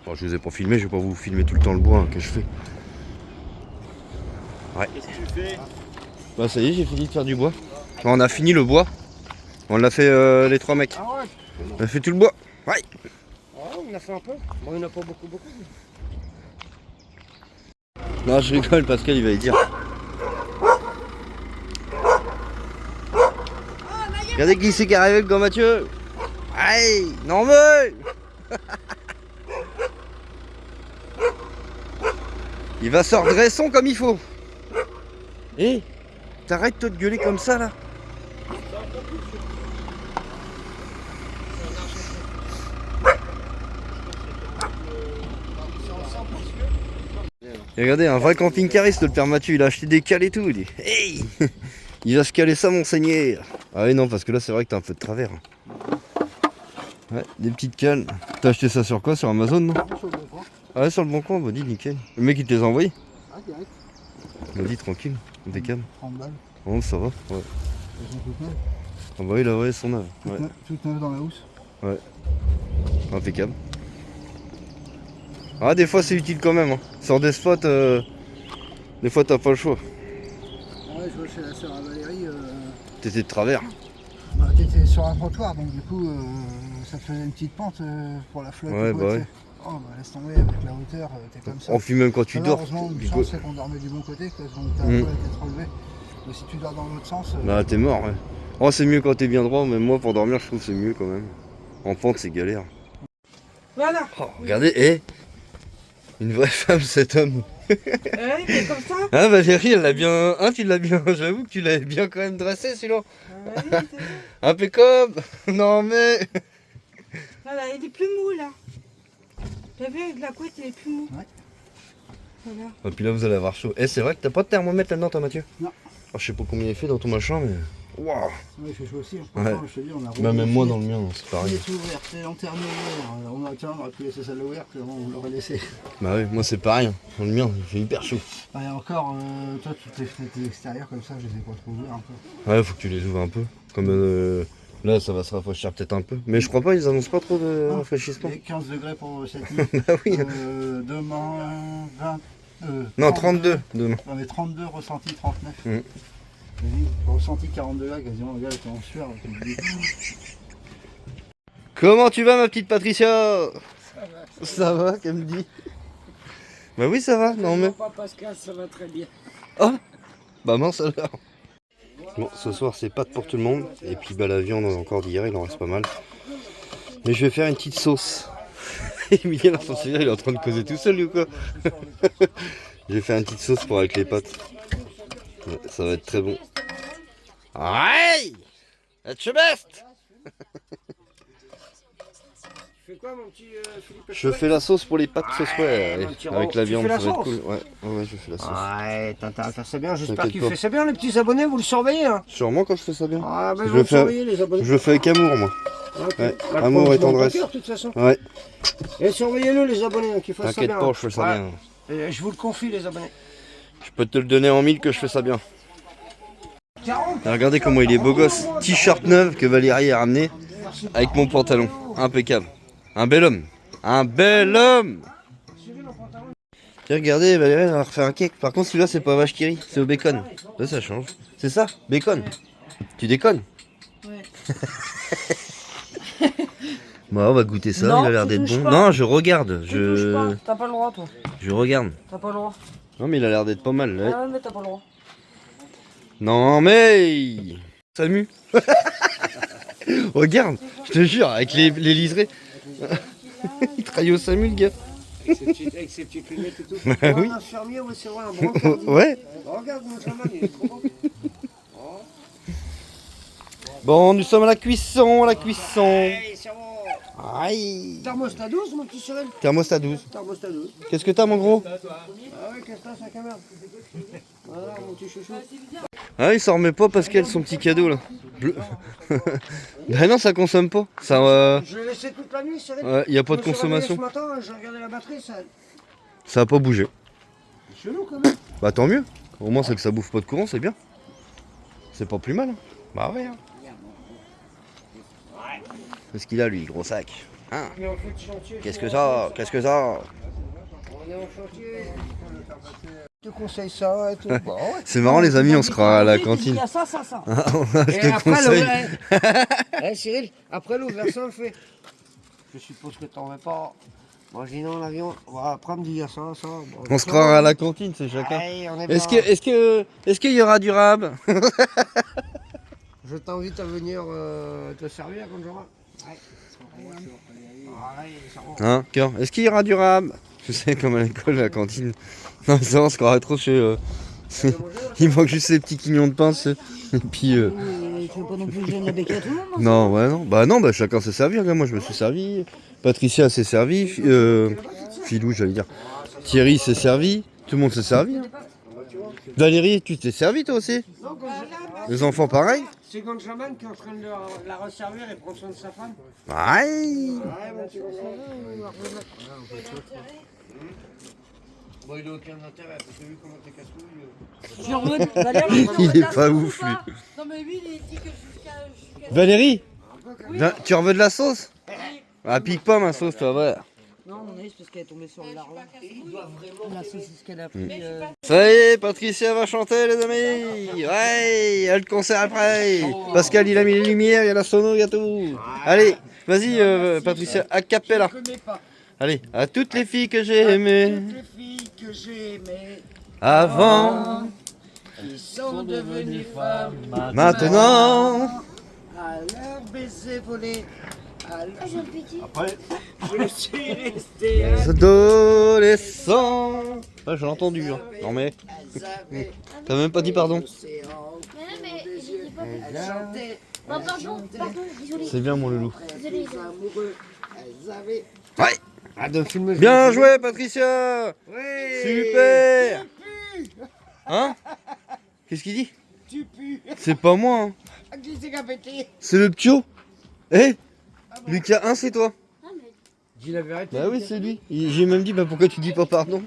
Bon, je vous ai pas filmé, je vais pas vous filmer tout le temps le bois hein, que je fais. Ouais. Qu'est-ce que tu fais? Bah ça y est, j'ai fini de faire du bois. Enfin, on a fini le bois. On l'a fait les 3 mecs. Ah ouais. On a fait tout le bois. Ouais. Ah, on a fait un peu. Bon, il n'y en a pas beaucoup. Non, je rigole, Pascal, il va y dire. Regardez qui c'est qui est arrivé, le grand Mathieu. Aïe, non mais il va se redresser comme il faut. Hé, t'arrêtes toi de gueuler comme ça là. Et regardez, un vrai camping-cariste, le père Mathieu, il a acheté des cales et tout. Il dit, hey, il va se caler ça, monseigneur. Ah oui, non, parce que là, c'est vrai que t'as un peu de travers. Ouais, des petites cales. T'as acheté ça sur quoi? Sur Amazon, non? Ah ouais, sur le bon coin, bah dis, nickel. Le mec, il te les a envoyés? Ah, direct. Bah dis, tranquille, impeccable. 30 balles. Bon, ça va, ouais. Elles sont toutes neuves. Ah bah oui, là, ouais, son œuvre. Ouais, Toutes neuves dans la housse. impeccable. Ah, des fois, c'est utile quand même. Hein. Sur des spots, des fois, t'as pas le choix. Ouais, je vois chez la sœur à Valérie. T'étais de travers. Bah, t'étais sur un trottoir, donc du coup, ça te faisait une petite pente pour la flotte. Ouais, et tout, bah tu ouais. sais. Oh, bah laisse tomber avec la hauteur, t'es comme ça. On fume même quand tu Ah, dors. heureusement, du une coup. chance, c'est qu'on dormait du bon côté, parce que ta Mm. voix était trop levée. Mais si tu dors dans l'autre sens. Bah, t'es mort, ouais. Oh, c'est mieux quand t'es bien droit, mais moi, pour dormir, je trouve que c'est mieux quand même. En pente, c'est galère. Voilà. Oh, regardez, hé, une vraie femme, cet homme. Il est comme ça. Ah, Valérie, elle l'a bien. Hein, tu l'as bien. J'avoue que tu l'avais bien quand même dressé, celui-là. Impeccable. Non, mais. Voilà, il est plus mou là. T'as vu avec la couette, il est plus mou. Ouais. Voilà. Et puis là, vous allez avoir chaud. Eh, c'est vrai que t'as pas de thermomètre là-dedans, toi, Mathieu? Non. Oh, je sais pas combien il fait dans ton machin, mais. Waouh. Ouais, il fait chaud aussi. Ouais. Franchement, je te dis, on a Bah, même moi dans le mien, c'est Il pareil. est ouvert, c'est lanterne ouverte. On a, tiens, on aurait pu laisser celle-là ouverte, on l'aurait laissé. Bah, oui, moi, c'est pareil. Dans le mien, il fait hyper chaud. Et encore, toi, toutes les fenêtres extérieures comme ça, je les ai pas trop ouvertes un peu. Ouais, faut que tu les ouvres un peu. Comme là, ça va se rafraîchir peut-être un peu. Mais je crois pas, ils annoncent pas trop de Non. rafraîchissement. Et 15 degrés pour cette nuit. Ah oui. Demain, 20. Non, 32 demain. Non, mais 32, ressenti 39. Mm. Ressenti 40 degrés, quasiment, le gars était en sueur. Donc, il me dit, Comment tu vas, ma petite Patricia? Ça va, qu'elle me dit. Bah oui, ça va, non mais. Pas Pascal, ça va très bien. Bah mince alors. Bon, ce soir c'est pâtes pour tout le monde. Et puis bah la viande encore d'hier, il en reste pas mal. Mais je vais faire une petite sauce. Emilien dans son cellulaire, il est en train de causer tout seul lui ou quoi? Je vais faire une petite sauce pour avec les pâtes. Ouais, ça va être très bon. Aïe! Être best! Tu fais quoi, mon petit Philippe? Je fais la sauce pour les pâtes ce soir. Ouais, ouais, mon petit avec Ro. la Tu viande, fais ça la va être sauce cool. Ouais, je fais la sauce. Ouais, t'as intérêt à faire ça bien. J'espère T'inquiète qu'il pas. fait ça bien, les petits abonnés. Vous le surveillez, hein? Sûrement quand je fais ça bien. Ah, bah, Je vous le le fais- surveillez, les abonnés. Je le fais avec amour, moi. Ok. Ouais, Bah, amour faut et que je m'en tendresse. procure, de toute façon. Ouais, Et surveillez-le, les abonnés, hein, qu'il fasse ça t'inquiète bien. pas, hein. je fais ça Ouais. bien. Et je vous le confie, les abonnés. Je peux te le donner en 1000 que je fais ça bien. 40. Et regardez comment il est beau gosse. T-shirt neuf que Valérie a ramené avec mon pantalon. Impeccable. Un bel homme. Un bel homme. Tiens, regardez, Valérie elle a refait un cake. Par contre, celui-là, c'est pas vache qui rit, c'est au bacon. Là, ça change. C'est ça, bacon. Tu déconnes? Ouais. Bon, on va goûter ça, Non, il a l'air tu d'être touches bon. pas. Non, je regarde. Tu touches pas, t'as pas le droit, toi. Je regarde. T'as pas le droit. Non, mais il a l'air d'être pas mal. Ouais. Ah, mais t'as pas le droit. Non, mais. Samu. Regarde, je te jure, avec les liserés. Il trahit au Samu, le gars. Avec ses petites lunettes et tout. Bah Ouais, oui. un infirmier, ouais, c'est vrai, un brancardie. Ouais. Regarde mon chaman, il est trop beau. Bon, nous sommes à la cuisson, Hey, c'est bon. Aïe. Thermostat 12, mon petit Cyril. Thermostat 12. Thermostat 12. Qu'est-ce que t'as, mon gros? Ah ouais, qu'est-ce que t'as, sa caméra? Voilà, mon petit chouchou. Ah, il s'en remet pas parce qu'elle son petit cadeau là. Bleu. Bah non, ça consomme pas. Ça, Je l'ai laissé toute la nuit, Cyril. y a pas de Je me suis réveillé consommation. Ce matin, j'ai regardé la batterie, ça. Ça a pas bougé. C'est chelou quand même. Bah tant mieux. Au moins c'est que ça bouffe pas de courant, c'est bien. C'est pas plus mal. Hein. Bah ouais. Hein. Qu'est-ce qu'il a lui, gros sac? Hein? On est en feu de chantier. Qu'est-ce que ça? Qu'est-ce que ça? On est en chantier. Je te conseille ça et tout. Bon, ouais. C'est marrant les amis, on se croit à la cantine. Il y a ça. Je Et te après, conseille. Cyril, après l'ouverture, on fait. Je suppose que t'en veux pas. Moi, je dis non, l'avion. Voilà, après, on me dit il y a ça. Bon, On se croit à la cantine, c'est chacun. Allez, on est Est-ce qu'il y aura du rab? Je t'invite à venir te servir quand j'aurai. Hein, cœur. Est-ce qu'il y aura du rab? Je sais, comme à l'école, la cantine. Non, mais ça, on se croirait trop chez. Il manque juste ces petits quignons de pain, c'est- et puis. Tu veux pas non plus jeune la béquille à tout le monde? Non, ouais, non. Bah non, bah chacun s'est servi. Regarde, moi je me suis servi. Patricia s'est servi. Philou, j'allais dire. Thierry s'est servi. Tout le monde s'est servi. Hein. Valérie, tu t'es servi toi aussi? Les enfants pareil? C'est quand Chaman qui est en train de la resservir et prendre soin de sa femme. Aïe. Ouais, mon petit Bon, il a aucun intérêt, parce que vu comment t'es casse-couille. Tu en veux Valérie, tu en Il veux de est la pas sauce ouf, ou pas lui. Non mais lui il dit que jusqu'à... Valérie, tu en veux de la sauce? Ah, pique pas ma sauce, toi, ouais. Non, mon avis, c'est parce qu'elle est tombée sur le lard là. La saucisse qu'elle a pris. Ça y est, Patricia va chanter, les amis. Ouais, il y a le concert après. Pascal, il a mis les lumières, il y a la sono, il y a tout. Allez, vas-y, Patricia, a cappella. Allez, à toutes les filles que j'ai aimées Les filles que j'ai aimées, avant, qui sont devenues femmes, maintenant. à leur baiser volé, à leur... Après, Je suis resté à... Adolescent. Ouais, j'ai entendu. Hein. Non mais, Elles avaient t'as même pas dit pardon. l'océan Mais non, mais je dis pas elles chantaient, Bon, pardon, désolé. C'est bien, mon loulou. Désolé. les amoureux, elles avaient... Ouais. Ah, de filmer. Bien joué, Patricia. Ouais. Super. Hein? Qu'est-ce qu'il dit? Tu pues. C'est pas moi. Hein. Ah, qui c'est qui a pété? C'est le ptio. Eh, Lucas 1, c'est toi. Dis la vérité. Bah oui, c'est lui. J'ai même dit, bah pourquoi tu dis pas pardon?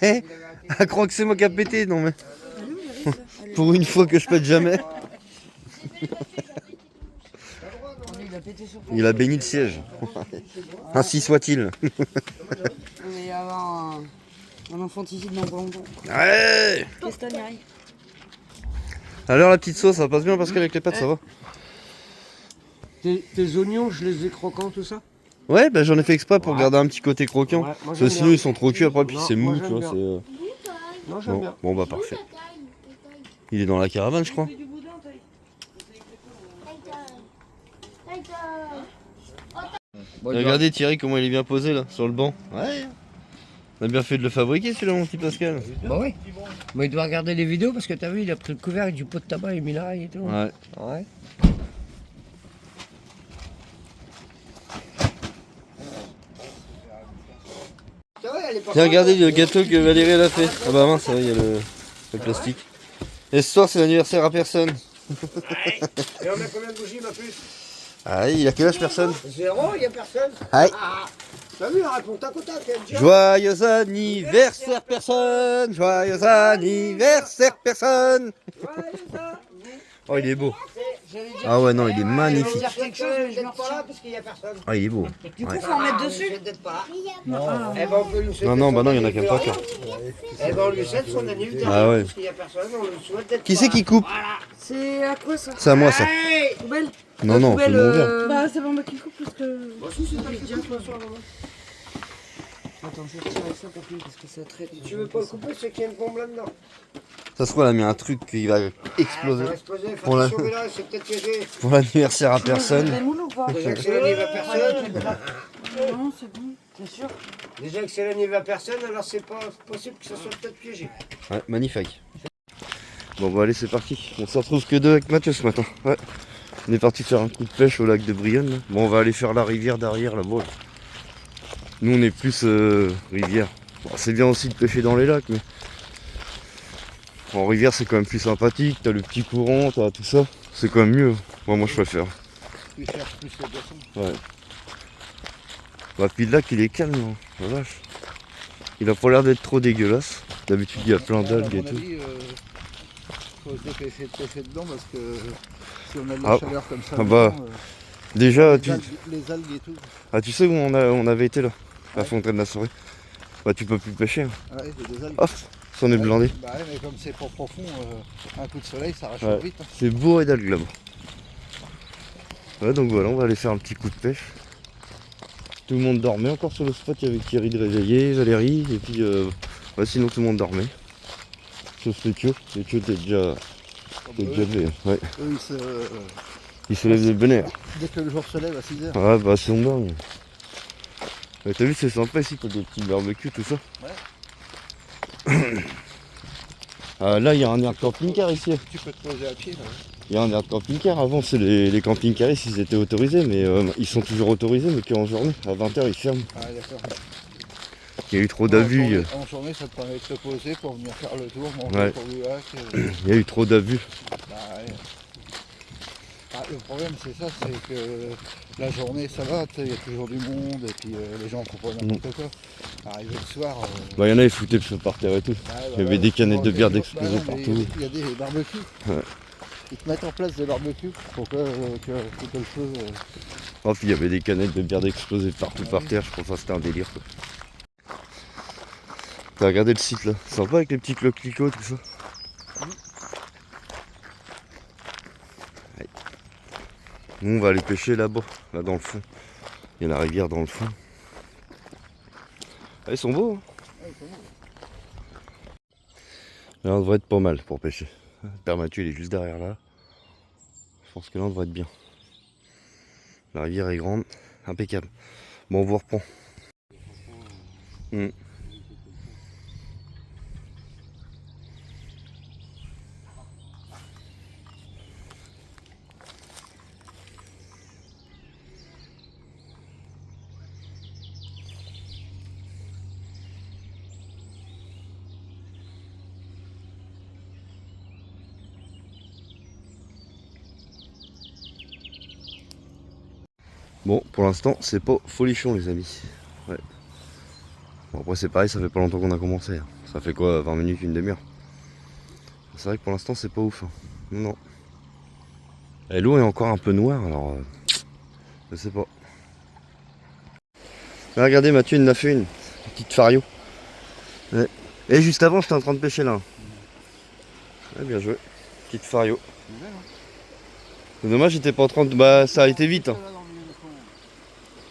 Eh, elle croit que c'est moi qui a pété, non mais. Pour une fois que je pète jamais. Il a béni le siège. Ainsi soit-il. On va y avoir un infanticide dans pas longtemps. Ouais. Castagne. Alors la petite sauce, ça passe bien Pascal avec les pâtes, ça va? Tes oignons, je les ai croquants, tout ça? Ouais, bah j'en ai fait exprès pour garder un petit côté croquant. Ouais, moi, Parce j'aime que sinon bien. ils sont trop cuits après, puis Non, c'est moi, mou, j'aime tu vois. bien. C'est, Non, j'aime bon, bien. bon, bah parfait. Il est dans la caravane, je crois. Du boudin, taille. Regardez Thierry comment il est bien posé là, sur le banc. Ouais. On a bien fait de le fabriquer celui-là, mon petit Pascal. Bah oui. Mais il doit regarder les vidéos parce que t'as vu, il a pris le couvercle du pot de tabac et mis l'oreille et tout. Ouais. Ouais. Tiens, regardez le gâteau que Valérie elle a fait. Ah bah mince, il y a le plastique. Et ce soir, c'est l'anniversaire à personne. Et on a combien de bougies, ma puce? Ah, il a quel âge personne? 0, il n'y a personne. Aïe. T'as vu, raconte ta quota, t'es déjà. Joyeux anniversaire personne. Joyeux anniversaire personne. Oh, il est beau. Ah ouais, non, il est magnifique. dire quelque chose, mais je ne pas là parce qu'il n'y a personne. Ah, il est beau. Du coup, Ouais. faut en mettre dessus. Vous êtes pas là. Eh ben, on peut lui souhaiter Non, non, bah non, il y en a son qui aiment pas anniversaire. ça. Eh ben, on lui souhaite son anniversaire. Ah ouais. Parce qu'il n'y a personne, on lui souhaite d'être Qui pas c'est là. qui coupe? C'est à quoi ça? C'est à moi ça. Hey. Poubelle. Non, non, c'est mon verre. Bah, c'est pas moi qui coupe parce que. Bon, si, c'est toi qui tiens, ce soir, maman. Attends, je vais retirer ça par contre parce que ça traite. Si tu veux pas le couper, c'est qu'il y a une bombe là-dedans. Ça se trouve, elle a mis un truc qui va Ça exploser va exploser, faut Pour la- attention, mais là, c'est peut-être piégé. pour l'anniversaire à personne. Des moules ou pas? Déjà que c'est l'anniversaire à personne. Non, c'est bon. C'est sûr. Déjà que c'est la n'y va personne, alors c'est pas possible que ça soit peut-être piégé. Ouais, magnifique. Bon bah allez c'est parti. On se retrouve que deux avec Mathieu ce matin. Ouais. On est parti faire un coup de pêche au lac de Brionne. Là. Bon on va aller faire la rivière derrière là-bas. Là. Nous on est plus rivière. Bon, c'est bien aussi de pêcher dans les lacs mais en rivière c'est quand même plus sympathique. T'as le petit courant, t'as tout ça. C'est quand même mieux. Moi je préfère. Tu cherches plus les boissons. Ouais. Bah puis le lac il est calme, hein. La vache. Il a pas l'air d'être trop dégueulasse. D'habitude il y a plein d'algues et tout. Faut se dépêcher de pêcher dedans parce que si on a de Ah. la chaleur comme ça, Ah bah, dedans, déjà les algues et tout. Ah tu sais où on avait été là, à Fontaine de la Soirée. Bah tu peux plus pêcher. Hein. Ouais, il y a des algues. Hop, ça en est blindé. Bah ouais, mais comme c'est pas profond, un coup de soleil ça réchauffe Ouais. vite. Hein. C'est bourré d'algues là-bas. Ouais donc voilà, on va aller faire un petit coup de pêche. Tout le monde dormait encore sur le spot, il y avait Thierry de réveillé, Valérie, et puis ouais, sinon tout le monde dormait. Sauf les Thio était déjà levé. Ouais. Eux, Ils se lèvent de bonne heure. dès que le jour se lève à 6h. Ouais bah c'est dingue. Ouais, t'as vu c'est sympa ici, t'as des petits barbecues, tout ça. Ouais. Ah, là il y a un air de camping-car ici. Tu peux te poser à pied là. Il y a un air de camping-car. Avant c'est les camping-cars ici, ils étaient autorisés, mais ils sont toujours autorisés mais qu'en journée. À 20h ils ferment. Ah d'accord. Il y a eu trop d'abus. En journée ça te permet de te poser pour venir faire le tour, manger Ouais. pour du lac. Il y a eu trop d'abus. Bah, ouais. Ah, le problème c'est ça, c'est que la journée ça va, il y a toujours du monde et puis les gens font pas n'importe quoi. Arrivé le soir. Bah il y en a ils foutaient le feu par terre et tout. Il y avait des canettes de bière d'explosion partout. Il y a des barbecues. Ouais. Ils te mettent en place des barbecues pour que le feu. Oh puis il y avait des canettes de bière d'exploser partout par terre, je pense que c'était un délire quoi. T'as regardé le site là, sympa avec les petits coquelicots tout ça. Ouais. Nous on va aller pêcher là-bas, là dans le fond. Il y a la rivière dans le fond. Ah, ils sont beaux hein. Là on devrait être pas mal pour pêcher. Le père Mathieu il est juste derrière là. Je pense que là on devrait être bien. La rivière est grande, impeccable. Bon on vous reprend. Bon, pour l'instant, c'est pas folichon, les amis. Ouais. Bon, après, c'est pareil, ça fait pas longtemps qu'on a commencé. Hein. Ça fait quoi, 20 minutes, une demi-heure. C'est vrai que pour l'instant, c'est pas ouf. Hein. Non. Et l'eau est encore un peu noire, alors je sais pas. Là, regardez, Mathieu, il en a fait une petite fario. Ouais. Et juste avant, j'étais en train de pêcher là. Ouais, bien joué. Petite fario. C'est dommage, j'étais pas en train de. Bah, ça a été vite. Hein.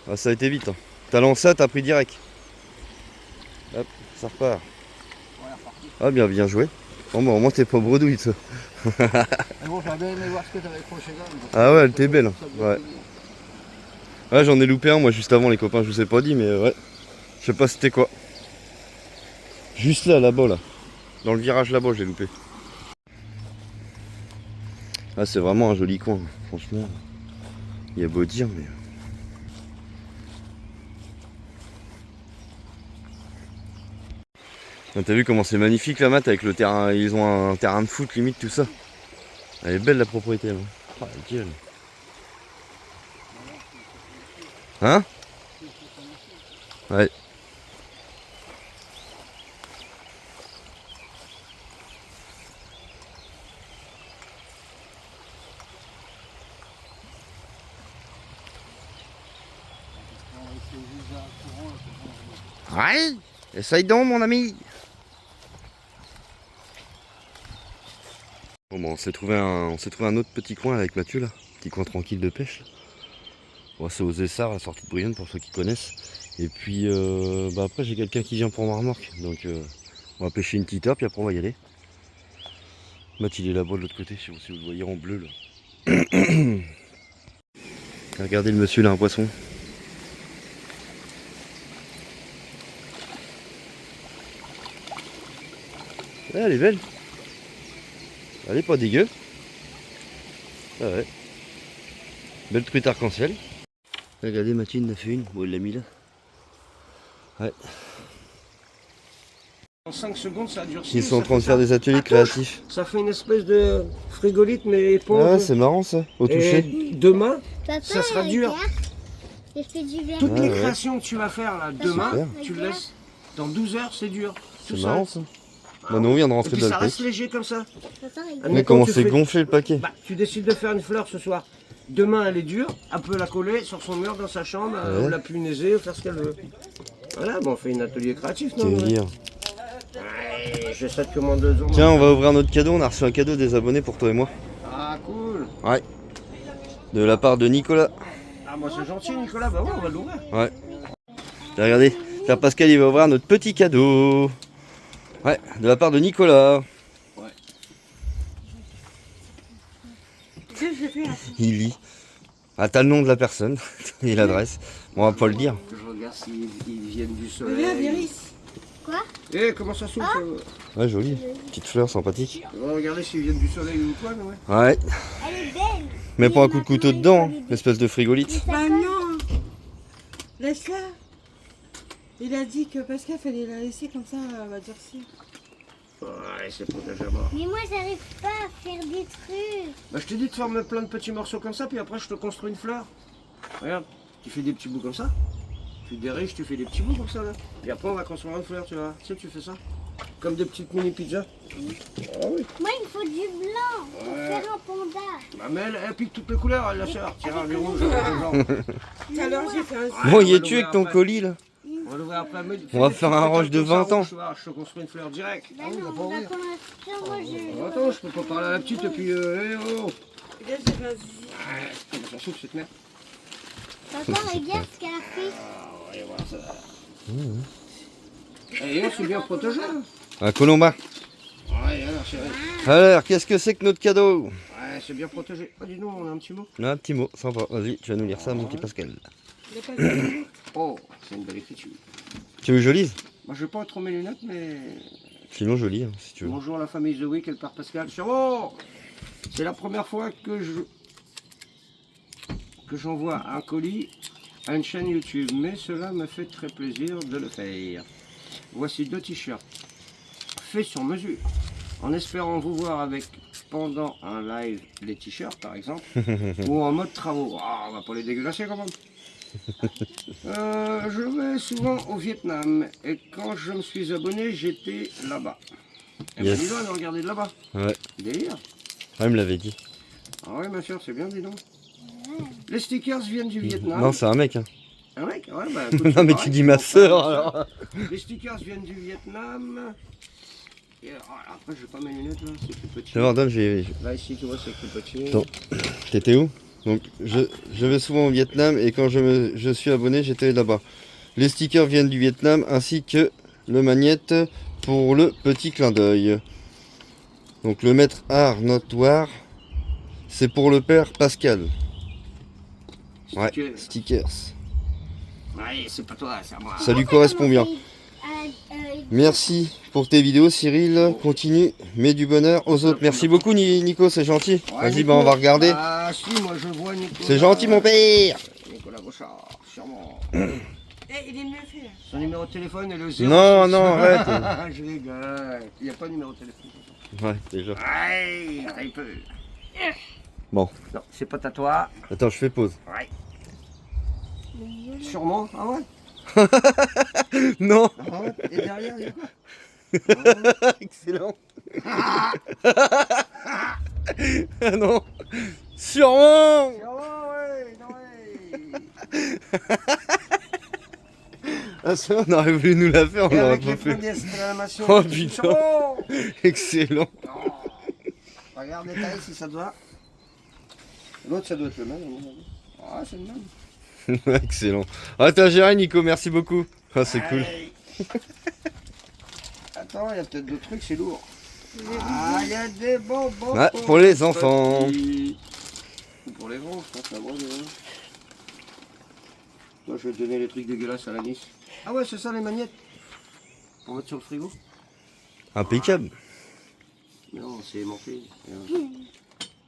Ah, ça a été vite. Hein. T'as lancé, t'as pris direct. Hop, ça repart. Ah, bien joué. Bon, bah, au moins, t'es pas bredouille, ça. Mais bon, j'aurais bien aimé voir ce que t'avais accroché là. Ah, ouais, elle était belle. Ouais. Ouais, j'en ai loupé un, moi, juste avant, les copains, je vous ai pas dit, mais ouais. Je sais pas c'était quoi. Juste là-bas, là. Dans le virage là-bas, j'ai loupé. Ah, c'est vraiment un joli coin, franchement. Il y a beau dire, mais. T'as vu comment c'est magnifique la mat avec le terrain, ils ont un terrain de foot limite tout ça. Elle est belle la propriété. Hein, ah, la gueule. Hein? Ouais. Ouais, essaye donc mon ami. Bon, on s'est trouvé un autre petit coin avec Mathieu là, petit coin tranquille de pêche. Bon, c'est aux Essarts, la sortie de Brionne pour ceux qui connaissent. Et puis après j'ai quelqu'un qui vient pour ma remorque, donc on va pêcher une petite heure puis après on va y aller. Mathieu il est là-bas de l'autre côté, si vous le voyez en bleu là. Regardez le monsieur là, un poisson. Ouais, elle est belle. Elle est pas dégueu. Ah ouais. Belle truite arc-en-ciel. Regardez, Mathieu il en a fait une. Bon, il l'a mis là. Ouais. En 5 secondes, ça a durci. Ils sont en train de faire des ateliers créatifs. Ça fait une espèce de frigolite, mais éponge. Ah ouais, c'est marrant ça, au toucher. Et demain, Papa, ça sera dur. regarde. J'ai fait du verre. Toutes Ah les ouais. créations que tu vas faire là, demain, Super. tu le laisses. Dans 12 heures, c'est dur. C'est Tout marrant seul. ça. Bah non, on vient de Et rentrer puis dans ça le reste pic. léger comme ça. Papa, regarde. Mais Admettons, comment tu c'est fais- gonflé le paquet. Bah, tu décides de faire une fleur ce soir. Demain, elle est dure. Elle peut la coller sur son mur dans sa chambre, Ouais. ou la punaiser, ou faire ce qu'elle veut. Voilà, bon, on fait un atelier créatif, Quel non? délire. Ouais, j'ai ça de commandeuse. Tiens, on va ouvrir notre cadeau. On a reçu un cadeau des abonnés pour toi et moi. Ah, cool. Ouais. De la part de Nicolas. Ah, moi, c'est gentil, Nicolas. Bah ouais, on va l'ouvrir. Ouais. Regardez, Père Pascal il va ouvrir notre petit cadeau. Ouais, de la part de Nicolas. J'ai fait un Il lit. Ah, t'as le nom de la personne et l'adresse. Bon, on va pas le dire. Je regarde s'ils viennent du soleil. Regarde, Iris. Eh, comment ça s'ouvre? Ouais, joli. Petite fleur sympathique. On va regarder s'ils viennent du soleil ou quoi, mais ouais. Ouais. Elle est belle. Mets pas un coup de couteau dedans, hein, espèce de frigolite. Bah non. Laisse-la. Il a dit que Pascal fallait la laisser comme ça, elle va durcir. Ouais, c'est protégé à mort. Mais moi, j'arrive pas à faire des trucs. Bah, je t'ai dit de faire plein de petits morceaux comme ça, puis après, je te construis une fleur. Regarde, tu fais des petits bouts comme ça. Tu diriges, tu fais des petits bouts comme ça, là. Et après, on va construire une fleur, tu vois. Tu sais, tu fais ça. Comme des petites mini pizzas. Ah oui. Moi, il faut du blanc pour faire un panda. Bah, mais elle pique toutes les couleurs, elle la sœur. Tiens, du rouge, du genre. Tout à l'heure, j'ai fait un... Bon, y es-tu avec ton colis là? On va l'ouvrir après. Mais On va faire un roche de 20 ans. Je te construis une fleur direct. Bah non, on va commencer. Moi, je... Attends, je peux pas parler à la petite et puis. Eh oh! Regarde, j'ai fait un zizi. Comment ça s'ouvre cette merde? Papa, regarde ce qu'elle a fait. Et voilà, ça. Et on s'est bien protégé. Hein. Un colomba. Ouais, alors, chérie. Alors, qu'est-ce que c'est que notre cadeau? Ouais, c'est bien protégé. Ah, dis-nous, on a un petit mot. Un petit mot, sympa. Vas-y, tu vas nous lire ça, mon petit Pascal. Il a pas vu. Oh, c'est une belle écriture. Tu veux que je lise? Moi, je vais pas trop mes lunettes, mais. Sinon, je lis, hein, si tu veux. Bonjour la famille The Week et le père Pascal. Oh, c'est la première fois que j'envoie un colis à une chaîne YouTube, mais cela me fait très plaisir de le faire. Voici 2 t-shirts faits sur mesure, en espérant vous voir avec pendant un live les t-shirts par exemple, ou en mode travaux. Ah, on va pas les dégueulasser quand même. Je vais souvent au Vietnam et quand je me suis abonné, j'étais là-bas. Et Yes. ben dis donc, on a regardé de là-bas. Ouais, Délire. elle me l'avait dit. Ah ouais, ma soeur, c'est bien, dis donc. Les stickers viennent du Vietnam. Non, c'est un mec. Hein. Un mec, ouais, bah. écoute, Non, c'est mais pareil, tu dis ma c'est soeur pareil, ça. alors. Les stickers viennent du Vietnam. Et après, j'ai pas mes lunettes là, c'est plus petit. Alors, donne, j'ai. Là, ici, tu vois, c'est plus petit. Attends. T'étais où? Donc, je vais souvent au Vietnam et quand je suis abonné, j'étais là-bas. Les stickers viennent du Vietnam ainsi que le magnète pour le petit clin d'œil. Donc, le maître art notoire, c'est pour le père Pascal. Ouais, Stickers. stickers. Ouais, c'est pas toi, c'est à moi. Ça lui correspond bien. Merci pour tes vidéos, Cyril. Continue, mets du bonheur aux autres. Merci beaucoup, Nico, c'est gentil. Ouais, Vas-y, Nico. bah, on va regarder. Ah, si, moi je vois Nicolas. C'est gentil, mon père. Nicolas Bochard, sûrement. Eh, il est mieux fait là. Son numéro de téléphone est le 0. Non, non, arrête. Je rigole. Il n'y a pas de numéro de téléphone. Ouais, déjà. Ouais, il peut. Bon. Non, c'est pas à toi. Attends, je fais pause. Ouais. Sûrement. Ah ouais. Non. Ah ouais. Et derrière, il y a quoi? Excellent. Non. Sûrement. Ah ouais, non, ouais. Ah, ça, on aurait voulu nous la faire, on Et l'aurait avec pas les fait. premières exclamations. Oh, putain. Sûrement. Excellent. Oh. Regarde détail si ça te va. L'autre, ça doit être le même. à mon avis. Ah, c'est le même. Excellent. Ah, t'as géré, Nico, merci beaucoup. Ah, c'est cool. Allez. Attends, il y a peut-être d'autres trucs, c'est lourd. Ah, il y a des bonbons. Ouais, pour les enfants. petits. Ou pour les grands, je pense. La bonne, Toi, je vais te donner les trucs dégueulasses à la Nice. Ah ouais, c'est ça les magnettes. Pour mettre sur le frigo. Impeccable. Non, c'est aimanté.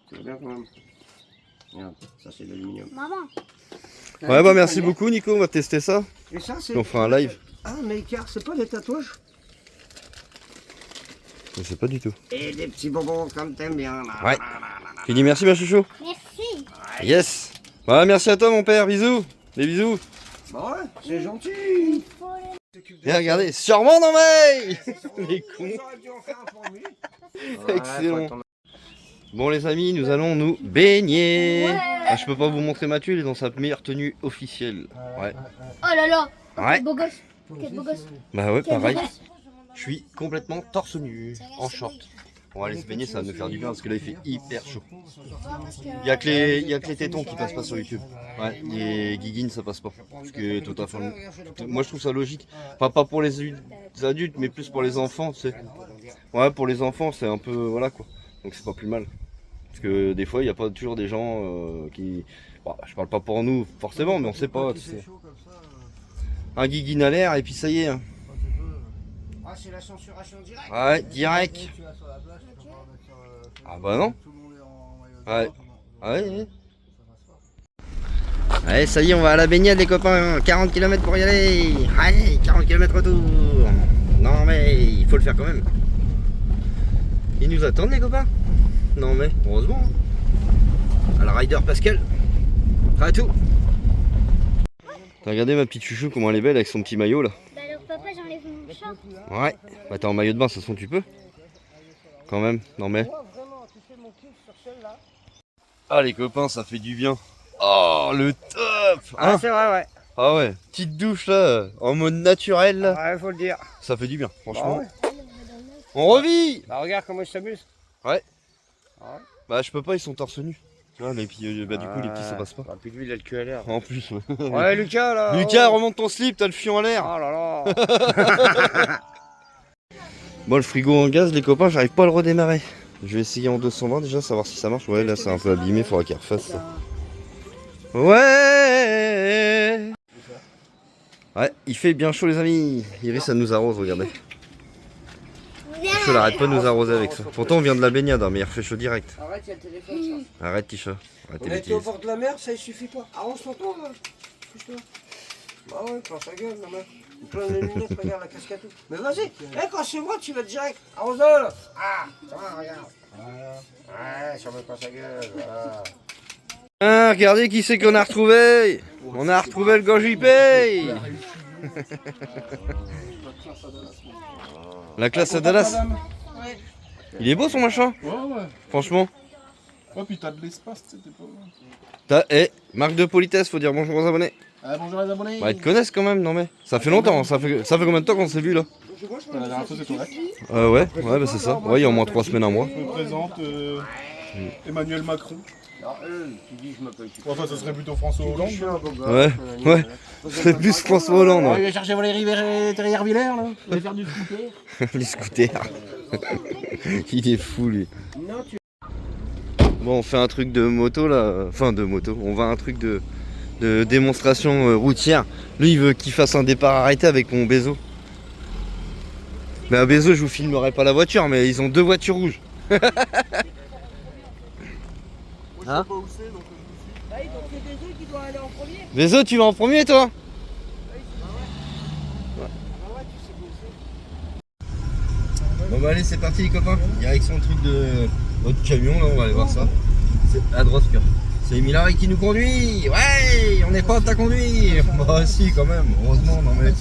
C'est bien quand même. Regarde, ça c'est de l'aluminium. Maman, Ouais, bah merci beaucoup, Nico. On va tester ça. Et ça c'est. On fera un live. Ah, mais car c'est pas des tatouages. Je sais pas du tout. Et des petits bonbons comme t'aimes bien. Ouais. Tu dis merci, ma chouchou. merci. Yes. Ouais, merci à toi, mon père. Bisous. Des bisous. Bah ouais, c'est gentil. Il faut les... Et regardez, sûrement non mais les cons. J'aurais dû en faire un pour lui. Excellent. Bon les amis, nous allons nous baigner. Ouais. Ah, je peux pas vous montrer Mathieu, il est dans sa meilleure tenue officielle. Ouais. Oh là là. Ouais. Quel beau gosse. Quel beau gosse. Bah ouais, Quel beau pareil. gosse. Je suis complètement torse nu, en short. On va aller se baigner, ça va nous faire du bien parce que là il fait hyper chaud. Il y a que les tétons qui passent pas sur YouTube. Ouais, les guiguines ça passe pas. Parce que tout à fait. Moi je trouve ça logique. Enfin pas pour les adultes mais plus pour les enfants, tu sais. Ouais, pour les enfants c'est un peu voilà quoi. Donc c'est pas plus mal. Parce que des fois il n'y a pas toujours des gens qui. Bon, je parle pas pour nous forcément mais on sait pas. Tu sais. Un guiguine à l'air et puis ça y est. Hein. Ah, c'est la censuration directe. Ouais, direct. Ah bah non. Ouais. Ouais. Allez, ça y est, on va à la baignade les copains. 40 km pour y aller. Allez, 40 km retour. Non mais il faut le faire quand même. Ils nous attendent les copains. Non mais heureusement. À la rider Pascal. Prêt à tout. T'as regardé ma petite chouchou comment elle est belle avec son petit maillot là. Bah alors papa, j'enlève mon short. Ouais. Bah t'es en maillot de bain, de toute façon tu peux. Quand même. Non mais. Ah les copains, ça fait du bien. Oh le top Ah, hein. c'est vrai, ouais. Ah ouais, petite douche là, en mode naturel là. Ouais, faut le dire. Ça fait du bien, franchement. Bah, ouais. On revit. Bah, regarde comment il s'amuse. Bah je peux pas, ils sont torse nu. Ouais mais puis bah, du coup les petits ça passe pas. Bah, puis lui, il a le cul à l'air. En plus. Ouais, Ouais, Lucas, là. Lucas, oh. remonte ton slip, t'as le fion à l'air. Oh là là. Bon le frigo en gaz les copains, j'arrive pas à le redémarrer. Je vais essayer en 220 déjà, savoir si ça marche. Ouais là c'est un peu abîmé, faudra qu'il refasse ça. Ouais. Ouais, il fait bien chaud les amis. Iris ça nous arrose, regardez. Il arrête pas de nous arroser avec ça. Pourtant on vient de la baignade, hein, mais il refait chaud direct. Arrête, il y a le téléphone. Ça. Arrête Tisha. Arrête On tes a été au bêtises. bord de la mer, ça il suffit pas. Arrange-toi toi là. Touche-toi. Bah ouais, prends sa gueule, non mais. Plein les lunettes, regarde la casquette. Mais vas-y, eh, quand c'est moi, tu vas direct. Arrose-toi là. Ah, ça va, regarde. Voilà. Ouais, ça me prend sa gueule. Voilà. Ah, regardez qui c'est qu'on a retrouvé. On a retrouvé le GoJP. La classe à Dallas. Il est beau son machin. Ouais, ouais. Franchement. Ouais, puis t'as de l'espace, tu sais, t'es pas. Marque de politesse, faut dire bonjour aux abonnés. Bonjour les abonnés. Bah ils te connaissent quand même, non mais. Ça fait longtemps, ça fait combien de temps qu'on s'est vu là? La dernière fois, c'est toi. Ouais, bah c'est ça. Ouais, il y a au moins 3 semaines, un mois. Je me présente Emmanuel Macron. Tu dis, je m'appelle. Enfin, ça serait plutôt François Hollande. Ouais. C'est plus François Hollande. On Ouais. va chercher Valérie Rivière là. On va faire du scooter. Les scooters. Il est fou lui. Non, tu. Bon, on fait un truc de moto là. Enfin, de moto. On va à un truc de démonstration routière. Lui, il veut qu'il fasse un départ arrêté avec mon Bézo. Mais à Bézo, je vous filmerai pas la voiture, mais ils ont 2 voitures rouges. Hein? Bézo, tu vas en premier toi? Bon bah allez, c'est parti les copains. Direction le truc de notre camion là, on va aller voir ça. C'est à droite pure. C'est Milari qui nous conduit. Ouais, on n'est pas apte à conduire. Bah si quand même, heureusement, non mais.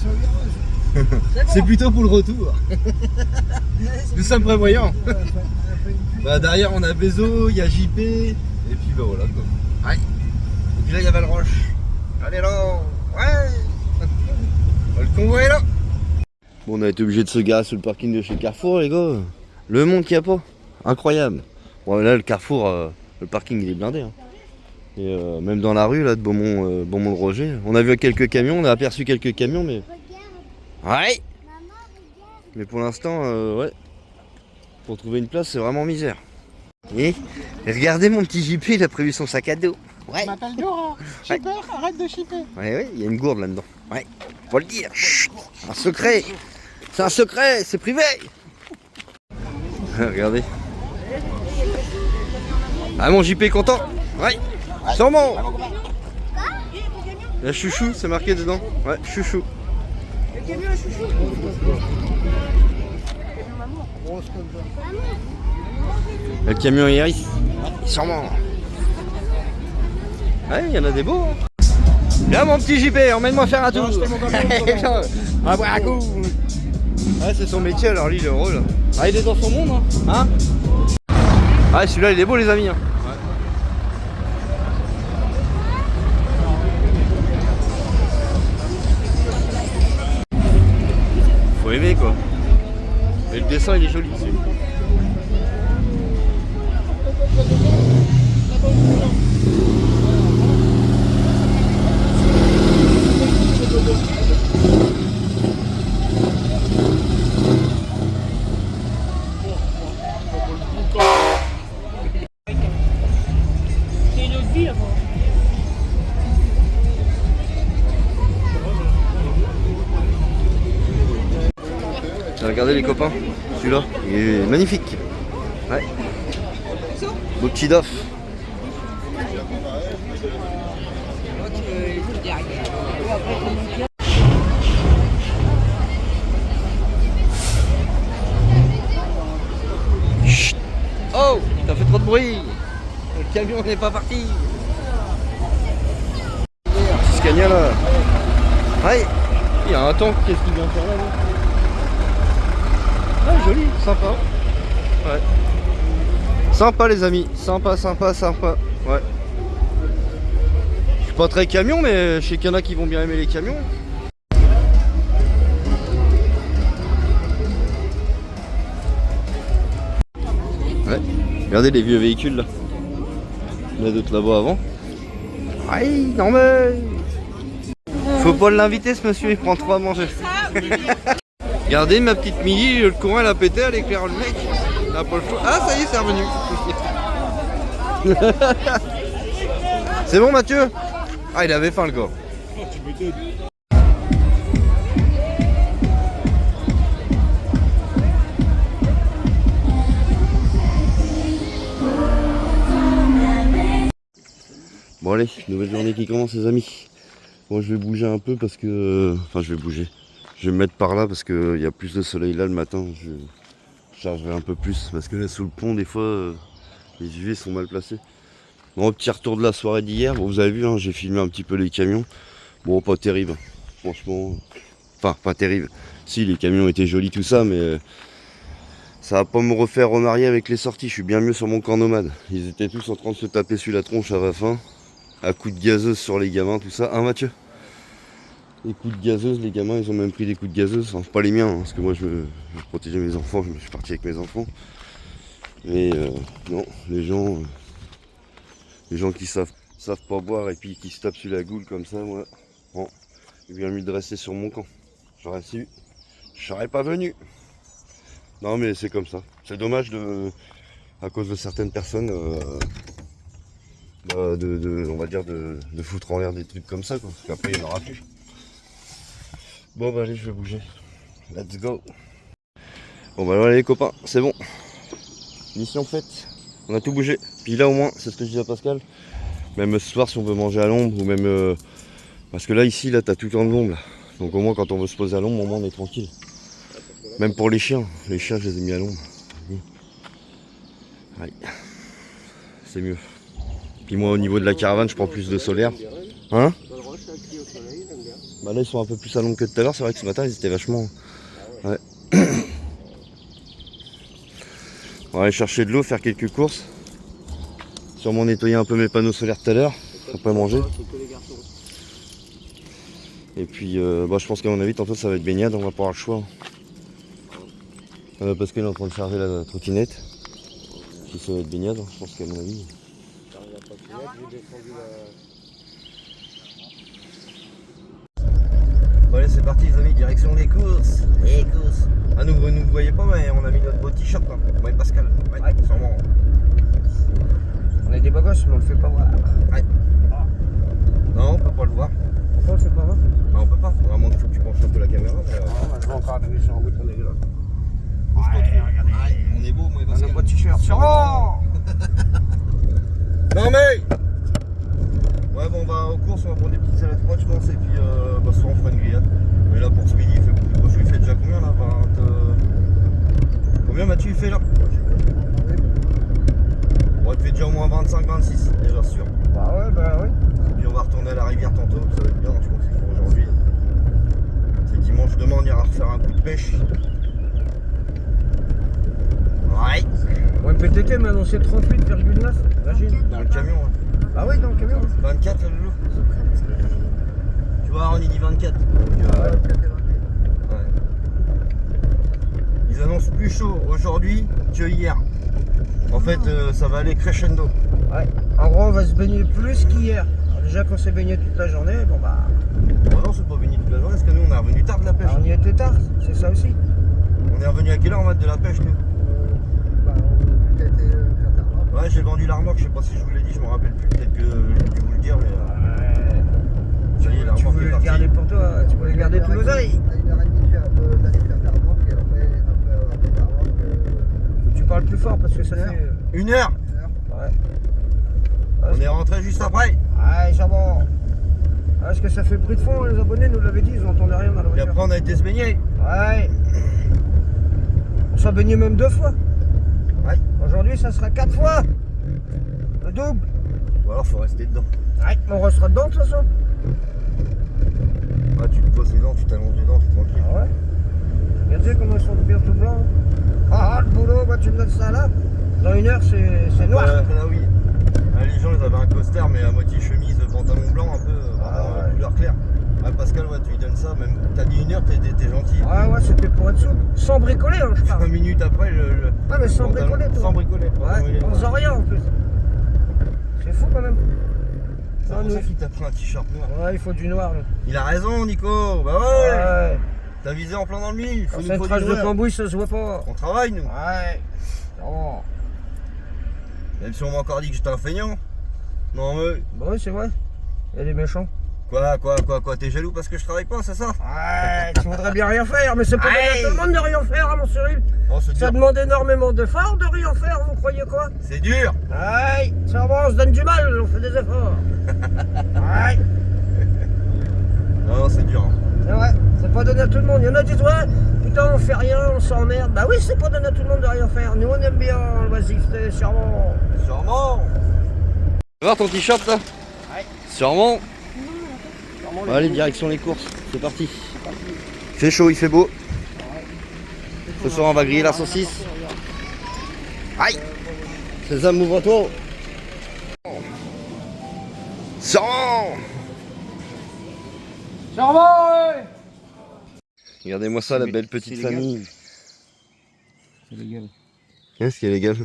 C'est plutôt pour le retour. Nous sommes prévoyants. Bah derrière on a Bézo, il y a JP, et puis bah voilà quoi. Ouais. Et puis là il y a Valroche. Allez là, ouais. Le convoi est là. Bon, on a été obligé de se garer sur le parking de chez Carrefour les gars. Le monde qu'il y a pas. Incroyable. Bon là le Carrefour, le parking il est blindé. Hein. Et même dans la rue là de Beaumont-le-Roger, on a vu quelques camions, on a aperçu quelques camions mais. Ouais. Mais pour l'instant, ouais. Pour trouver une place, c'est vraiment misère. Et regardez mon petit JP, il a prévu son sac à dos. Ouais. Je m'appelle Dora. Shipper, arrête de shipper. Ouais, il y a une gourde là-dedans. Ouais. Faut le dire. Chut. Un secret. C'est un secret, c'est privé. Regardez. Ah mon JP content? Ouais. Sûrement. La chouchou, c'est marqué dedans. Ouais, chouchou. Le camion Iris. Sûrement. Ouais, il y en a des beaux. Hein. Viens mon petit JP, emmène-moi faire un tour. On va boire un coup. Ouais, c'est son métier, alors lui il est heureux là. Ah, il est dans son monde, hein, ah, celui-là il est beau les amis. Hein. Faut aimer quoi. Et le dessin il est joli aussi. Regardez les copains, celui-là, il est magnifique. Ouais. Beau petit doff. Chut. Oh, t'as fait trop de bruit. Le camion n'est pas parti. Petit Scania là. Ouais. Il y a un tank, qu'est-ce qu'il vient faire là, lui? Ah, joli, sympa. Ouais. Sympa les amis, sympa. Ouais. Je suis pas très camion, mais je sais qu'il y en a qui vont bien aimer les camions. Ouais. Regardez les vieux véhicules là. Il y en a d'autres là-bas avant. Aïe, non mais... Faut pas l'inviter ce monsieur, il prend trop à manger. Regardez ma petite Milly, le courant elle a pété, elle éclaire le mec. Elle a pas le choix. Ah ça y est, c'est revenu. C'est bon Mathieu? Ah il avait faim le gars. Bon allez, nouvelle journée qui commence les amis. Moi je vais bouger un peu parce que... Enfin je vais bouger. Je vais me mettre par là parce qu'il y a plus de soleil là le matin. Je chargerai un peu plus parce que là sous le pont des fois les UV sont mal placés. Bon, petit retour de la soirée d'hier. Bon, vous avez vu, hein, j'ai filmé un petit peu les camions. Bon, pas terrible, franchement. Enfin, pas terrible. Si, les camions étaient jolis tout ça, mais ça va pas me refaire remarier avec les sorties. Je suis bien mieux sur mon camp nomade. Ils étaient tous en train de se taper sur la tronche à la fin. À coups de gazeuse sur les gamins, tout ça. Hein Mathieu? Les coups de gazeuse, les gamins ils ont même pris des coups de gazeuse, enfin pas les miens, hein, parce que moi je protégeais mes enfants, je suis parti avec mes enfants. Mais non, les gens qui savent pas boire et puis qui se tapent sur la goule comme ça, moi, bon, il est bien mieux de rester sur mon camp. J'aurais su, je serais pas venu. Non mais c'est comme ça. C'est dommage à cause de certaines personnes, on va dire de foutre en l'air des trucs comme ça, quoi, parce qu'après il n'y en aura plus. Bon bah allez, je vais bouger. Let's go. Bon bah voilà les copains, c'est bon. Mission faite. On a tout bougé. Puis là au moins, c'est ce que je dis à Pascal. Même ce soir si on veut manger à l'ombre ou même... parce que là ici, là t'as tout le temps de l'ombre là. Donc au moins quand on veut se poser à l'ombre, au moins on est tranquille. Même pour les chiens. Les chiens je les ai mis à l'ombre. Ouais. C'est mieux. Puis moi au niveau de la caravane, je prends plus de solaire. Hein? Bah là ils sont un peu plus à l'ombre que tout à l'heure, c'est vrai que ce matin ils étaient vachement... Ouais. On va aller chercher de l'eau, faire quelques courses. Sûrement nettoyer un peu mes panneaux solaires tout à l'heure, après manger. Et puis bah, je pense qu'à mon avis tantôt ça va être baignade, on va pas avoir le choix. Parce qu'elle est en train de charger la trottinette. Si ça va être baignade, je pense qu'à mon avis... Bon allez c'est parti les amis, direction les courses. Les courses. Ah nous vous voyez pas mais on a mis notre beau t-shirt là. Ouais Pascal, ouais, sûrement. On est des beaux gosses mais on le fait pas voir. Ouais. Non on peut pas le voir. Pourquoi on le fait pas voir? Ah, on peut pas, vraiment il faut que tu penches un peu la caméra. Je vais encore arriver sur un bouton dégueulasse. Ouais, regardez. On est beau moi et On a Pascal. un beau t-shirt. sûrement. Non mais ouais bon on va aux courses, on va prendre des petites salades froides je pense et puis soit on fera une grillade. Mais là pour ce midi il fait beaucoup trop chaud, il fait déjà combien là 20... Combien Mathieu il fait là? Bon il fait déjà au moins 25-26 déjà sûr. Bah ouais, bah oui. Puis on va retourner à la rivière tantôt, ça va être bien je pense que pour aujourd'hui. C'est dimanche, demain on ira refaire un coup de pêche. Ouais. Ouais, PTT m'a annoncé 38,9, imagine. Dans le camion ouais. Ah oui, dans le camion. 24 là Loulou. Tu vois on y dit 24. Donc, ouais. Ils annoncent plus chaud aujourd'hui que hier. En fait ça va aller crescendo. Ouais. En gros, on va se baigner plus qu'hier. Alors, déjà qu'on s'est baigné toute la journée, bon bah. Bon non c'est pas baigné toute la journée parce que nous on est revenu tard de la pêche. Alors, on y était tard, c'est ça aussi. On est revenu à quelle heure en mode de la pêche nous? Ouais j'ai vendu l'armoque, je sais pas si je vous l'ai dit, je me rappelle plus, peut-être que j'ai dû vous le dire mais ça y est Tu l'armoque voulais est le partie. garder pour toi, tu voulais garder tous nos oeils. Tu parles plus fort parce que ça fait. 1 heure. Ouais. On est rentré juste après. Ouais, jambon. Parce que ça fait bruit de fond, les abonnés nous l'avaient dit, ils n'entendaient rien dans la Et voiture. après on a été se baigner. Ouais. On s'est baigné même 2 fois. Ouais. Aujourd'hui, ça sera 4 fois. Le double. Ou alors faut rester dedans. Ouais, on restera dedans de toute façon. Ah tu te poses les dents, tu t'allonges les dents, t'es tranquille. Ah ouais. Regardez comment ils sont bien tout blancs. Ah, le boulot, moi tu me donnes ça là. Dans 1 heure, c'est noir. Là oui. Ah, les gens ils avaient un coster mais à moitié chemise, pantalon blanc, un peu ouais. couleur claire. Ah Pascal ouais tu lui donnes ça, même t'as dit 1 heure, t'es gentil. Ouais, c'était pour être souple. Sans bricoler, hein, je 5 parle. minutes après Ouais, mais sans pantalon- bricoler, toi. Sans bricoler. Ouais, en faisant rien en plus. C'est fou quand même. C'est pour ça qu'il t'a pris un t-shirt noir. Ouais, il faut du noir. Là. Il a raison Nico, bah ouais. Ouais. T'as visé en plein dans le mille, faut nous Cette faut trace du de noir. cambouis, ça se voit pas. On travaille nous. Ouais. Non. Même si on m'a encore dit que j'étais un feignant. Non mais. Bah oui, c'est vrai. Il y a des méchants. Quoi, t'es jaloux parce que je travaille pas, c'est ça? Ouais, tu voudrais bien rien faire, mais c'est pas donné à tout le monde de rien faire, hein, mon Cyril. Oh, c'est Ça dur. demande énormément d'efforts de rien faire, vous croyez quoi? C'est dur. Ouais, ça va, on se donne du mal, on fait des efforts. Ouais, Non, c'est dur. Hein. c'est vrai, c'est pas donné à tout le monde. Il y en a qui disent, ouais, putain, on fait rien, on s'emmerde. Bah oui, c'est pas donné à tout le monde de rien faire. Nous, on aime bien l'oisiveté, sûrement. Sûrement. Tu vas voir ton t-shirt là? Ouais. Sûrement. Bon, allez, direction les courses, c'est parti. Il fait chaud, il fait beau. Ce soir on va griller la saucisse. Aïe! Sésame, ouvre-toi! Sûrement! Regardez-moi ça, la belle petite famille. C'est légal. Qu'est-ce qui est légal?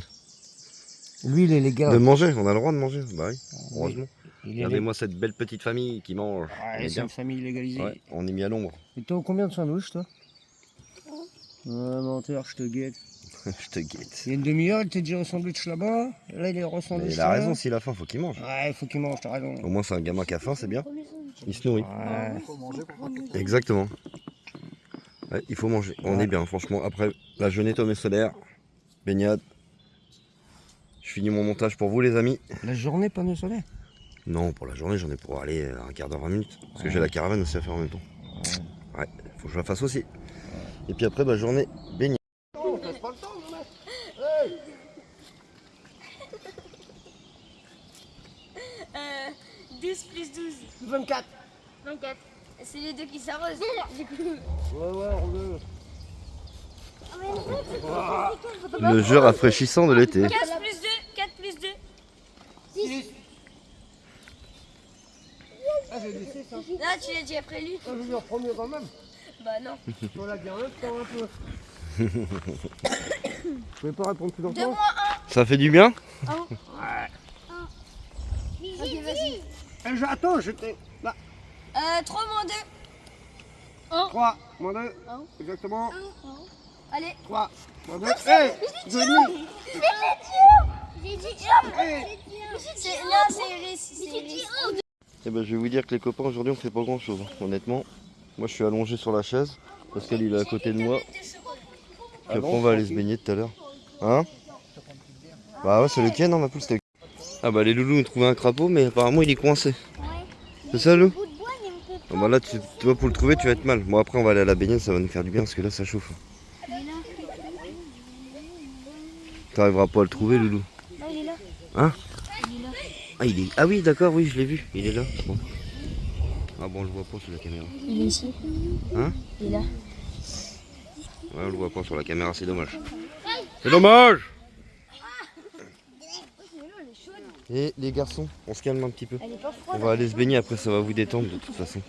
Lui, il est légal. De manger, on a le droit de manger, bah oui, heureusement. Il est Regardez-moi cette belle petite famille qui mange. On Ouais, est c'est bien. une famille légalisée. Ouais, on est mis à l'ombre. Et t'as combien de sandwichs, toi? Menteur, je te guette. Je te guette. Il y a une demi-heure, il était déjà au sandwich là-bas. Là, il est au Mais sandwich il a là. raison, s'il a faim, faut qu'il mange. Ouais, il faut qu'il mange, t'as raison. Au moins c'est un gamin qui a faim, c'est bien. Il se nourrit. Ouais. Exactement. Ouais, il faut manger. On est bien, franchement. Après la journée tombée solaire, baignade. Je finis mon montage pour vous les amis. La journée panneau solaire. Non, pour la journée, j'en ai pour aller un quart d'heure, 20 minutes. Parce que j'ai la caravane aussi à faire en même temps. Ouais, faut que je la fasse aussi. Et puis après, journée baignade. 12 plus 12. 24. 24. C'est les deux qui s'arrosent. Du coup. Ouais, rouleux. Le jeu rafraîchissant de l'été. 4 plus 2. 4 plus 2. 6. Ah, j'ai dit 6, hein. Là, tu l'as dit après lui. Ah, je vais en premier quand même. Bah non. On l'a bien un temps un peu. Je pouvais pas répondre plus 2 longtemps. moins Ça fait du bien? 1. Ok, vas-y. Attends, j'étais là. 3 moins 2. 3, moins 2. Un. Exactement. Allez. 3, moins 2. Hey, J'ai dit là, c'est Iris. Eh ben, je vais vous dire que les copains aujourd'hui on fait pas grand chose, honnêtement. Moi je suis allongé sur la chaise, Pascal il est à côté de moi. Puis après on va aller se baigner tout à l'heure. Hein? Bah ouais, c'est lequel, non, ma poule, c'était... Ah bah les loulous ont trouvé un crapaud, mais apparemment il est coincé. Ouais. C'est ça, Lou? Bout de bois, mais on peut Ah bah là, tu vois, pour le trouver, tu vas être mal. Bon, après, on va aller à la baignade, ça va nous faire du bien, parce que là, ça chauffe. Il est là. T'arriveras pas à le trouver, Loulou. Non, il est là. Hein? Il est là. Ah, il est... Ah oui, d'accord, oui, je l'ai vu. Il est là. Bon. Ah bon, on le voit pas sur la caméra. Il est ici. Hein? Il est là. Ouais, on le voit pas sur la caméra, c'est dommage. C'est dommage! Et les garçons, on se calme un petit peu. Elle est pas On froide. va aller se baigner, après ça va vous détendre de toute façon.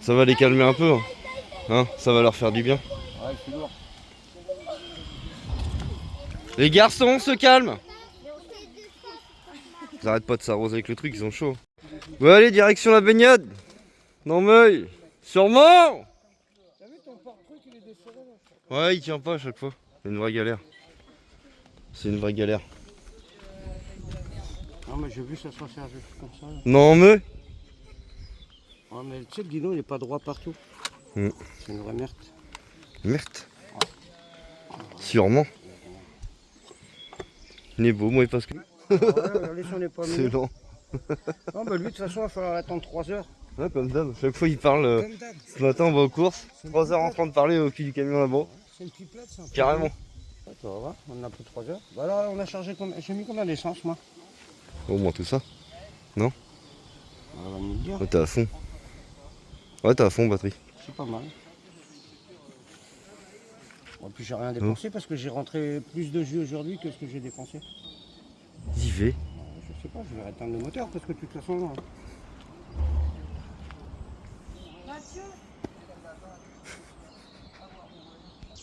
Ça va les calmer un peu, hein, hein, ça va leur faire du bien. Ouais, c'est lourd. Les garçons, on se calme. Ils arrêtent pas de s'arroser avec le truc, ils ont chaud. Bon allez, direction la baignade. Non mais, sûrement. Ouais, il tient pas à chaque fois. C'est une vraie galère. C'est une vraie galère. Non, mais j'ai vu ça se resserger comme ça. Là. Non mais. Ouais, mais tu sais, le guidon, il est pas droit partout. Mm. C'est une vraie merde. Merde. Sûrement. Il est beau, moi, parce que. Ouais, regardez si on n'est pas C'est mieux. lent. Non, bah lui, de toute façon, il va falloir attendre 3 heures. Ouais, comme d'hab. Chaque fois, il parle. Comme d'hab. Ce matin, on va aux courses. 3 heures en train de parler au cul du camion là-bas. C'est une petite plate, c'est un peu. Carrément. Ouais, tu vas voir, on a pris 3 heures. Bah là, on a chargé combien? J'ai mis combien d'essence, moi? Au moins tout ça. On va nous le dire. Ouais, t'es à fond. Ouais, t'es à fond, batterie. C'est pas mal. En plus, j'ai rien dépensé parce que j'ai rentré plus de jus aujourd'hui que ce que j'ai dépensé. J'y vais. Je sais pas, je vais éteindre le moteur parce que de toute façon.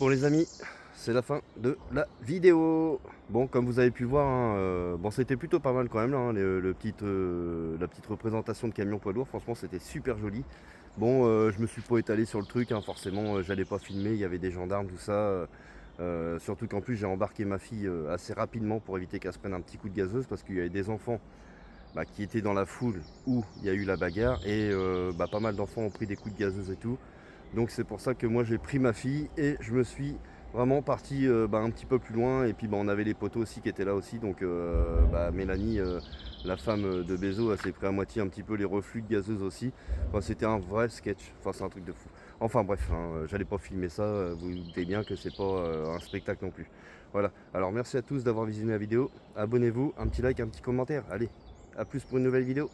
Bon les amis, c'est la fin de la vidéo. Bon, comme vous avez pu le voir, hein, bon, c'était plutôt pas mal quand même là, hein, la petite représentation de camion poids lourd. Franchement, c'était super joli. Bon, je me suis pas étalé sur le truc, hein, forcément, j'allais pas filmer, il y avait des gendarmes, tout ça. Surtout qu'en plus, j'ai embarqué ma fille assez rapidement pour éviter qu'elle se prenne un petit coup de gazeuse parce qu'il y avait des enfants qui étaient dans la foule où il y a eu la bagarre et pas mal d'enfants ont pris des coups de gazeuse et tout. Donc c'est pour ça que moi j'ai pris ma fille et je me suis vraiment parti un petit peu plus loin. Et puis on avait les poteaux aussi qui étaient là aussi. Donc Mélanie, la femme de Bézo, elle s'est pris à moitié un petit peu les reflux de gazeuse aussi. Enfin, c'était un vrai sketch, enfin c'est un truc de fou. Enfin bref, hein, j'allais pas filmer ça, vous vous doutez bien que c'est pas un spectacle non plus. Voilà, alors merci à tous d'avoir visionné la vidéo. Abonnez-vous, un petit like, un petit commentaire. Allez, à plus pour une nouvelle vidéo.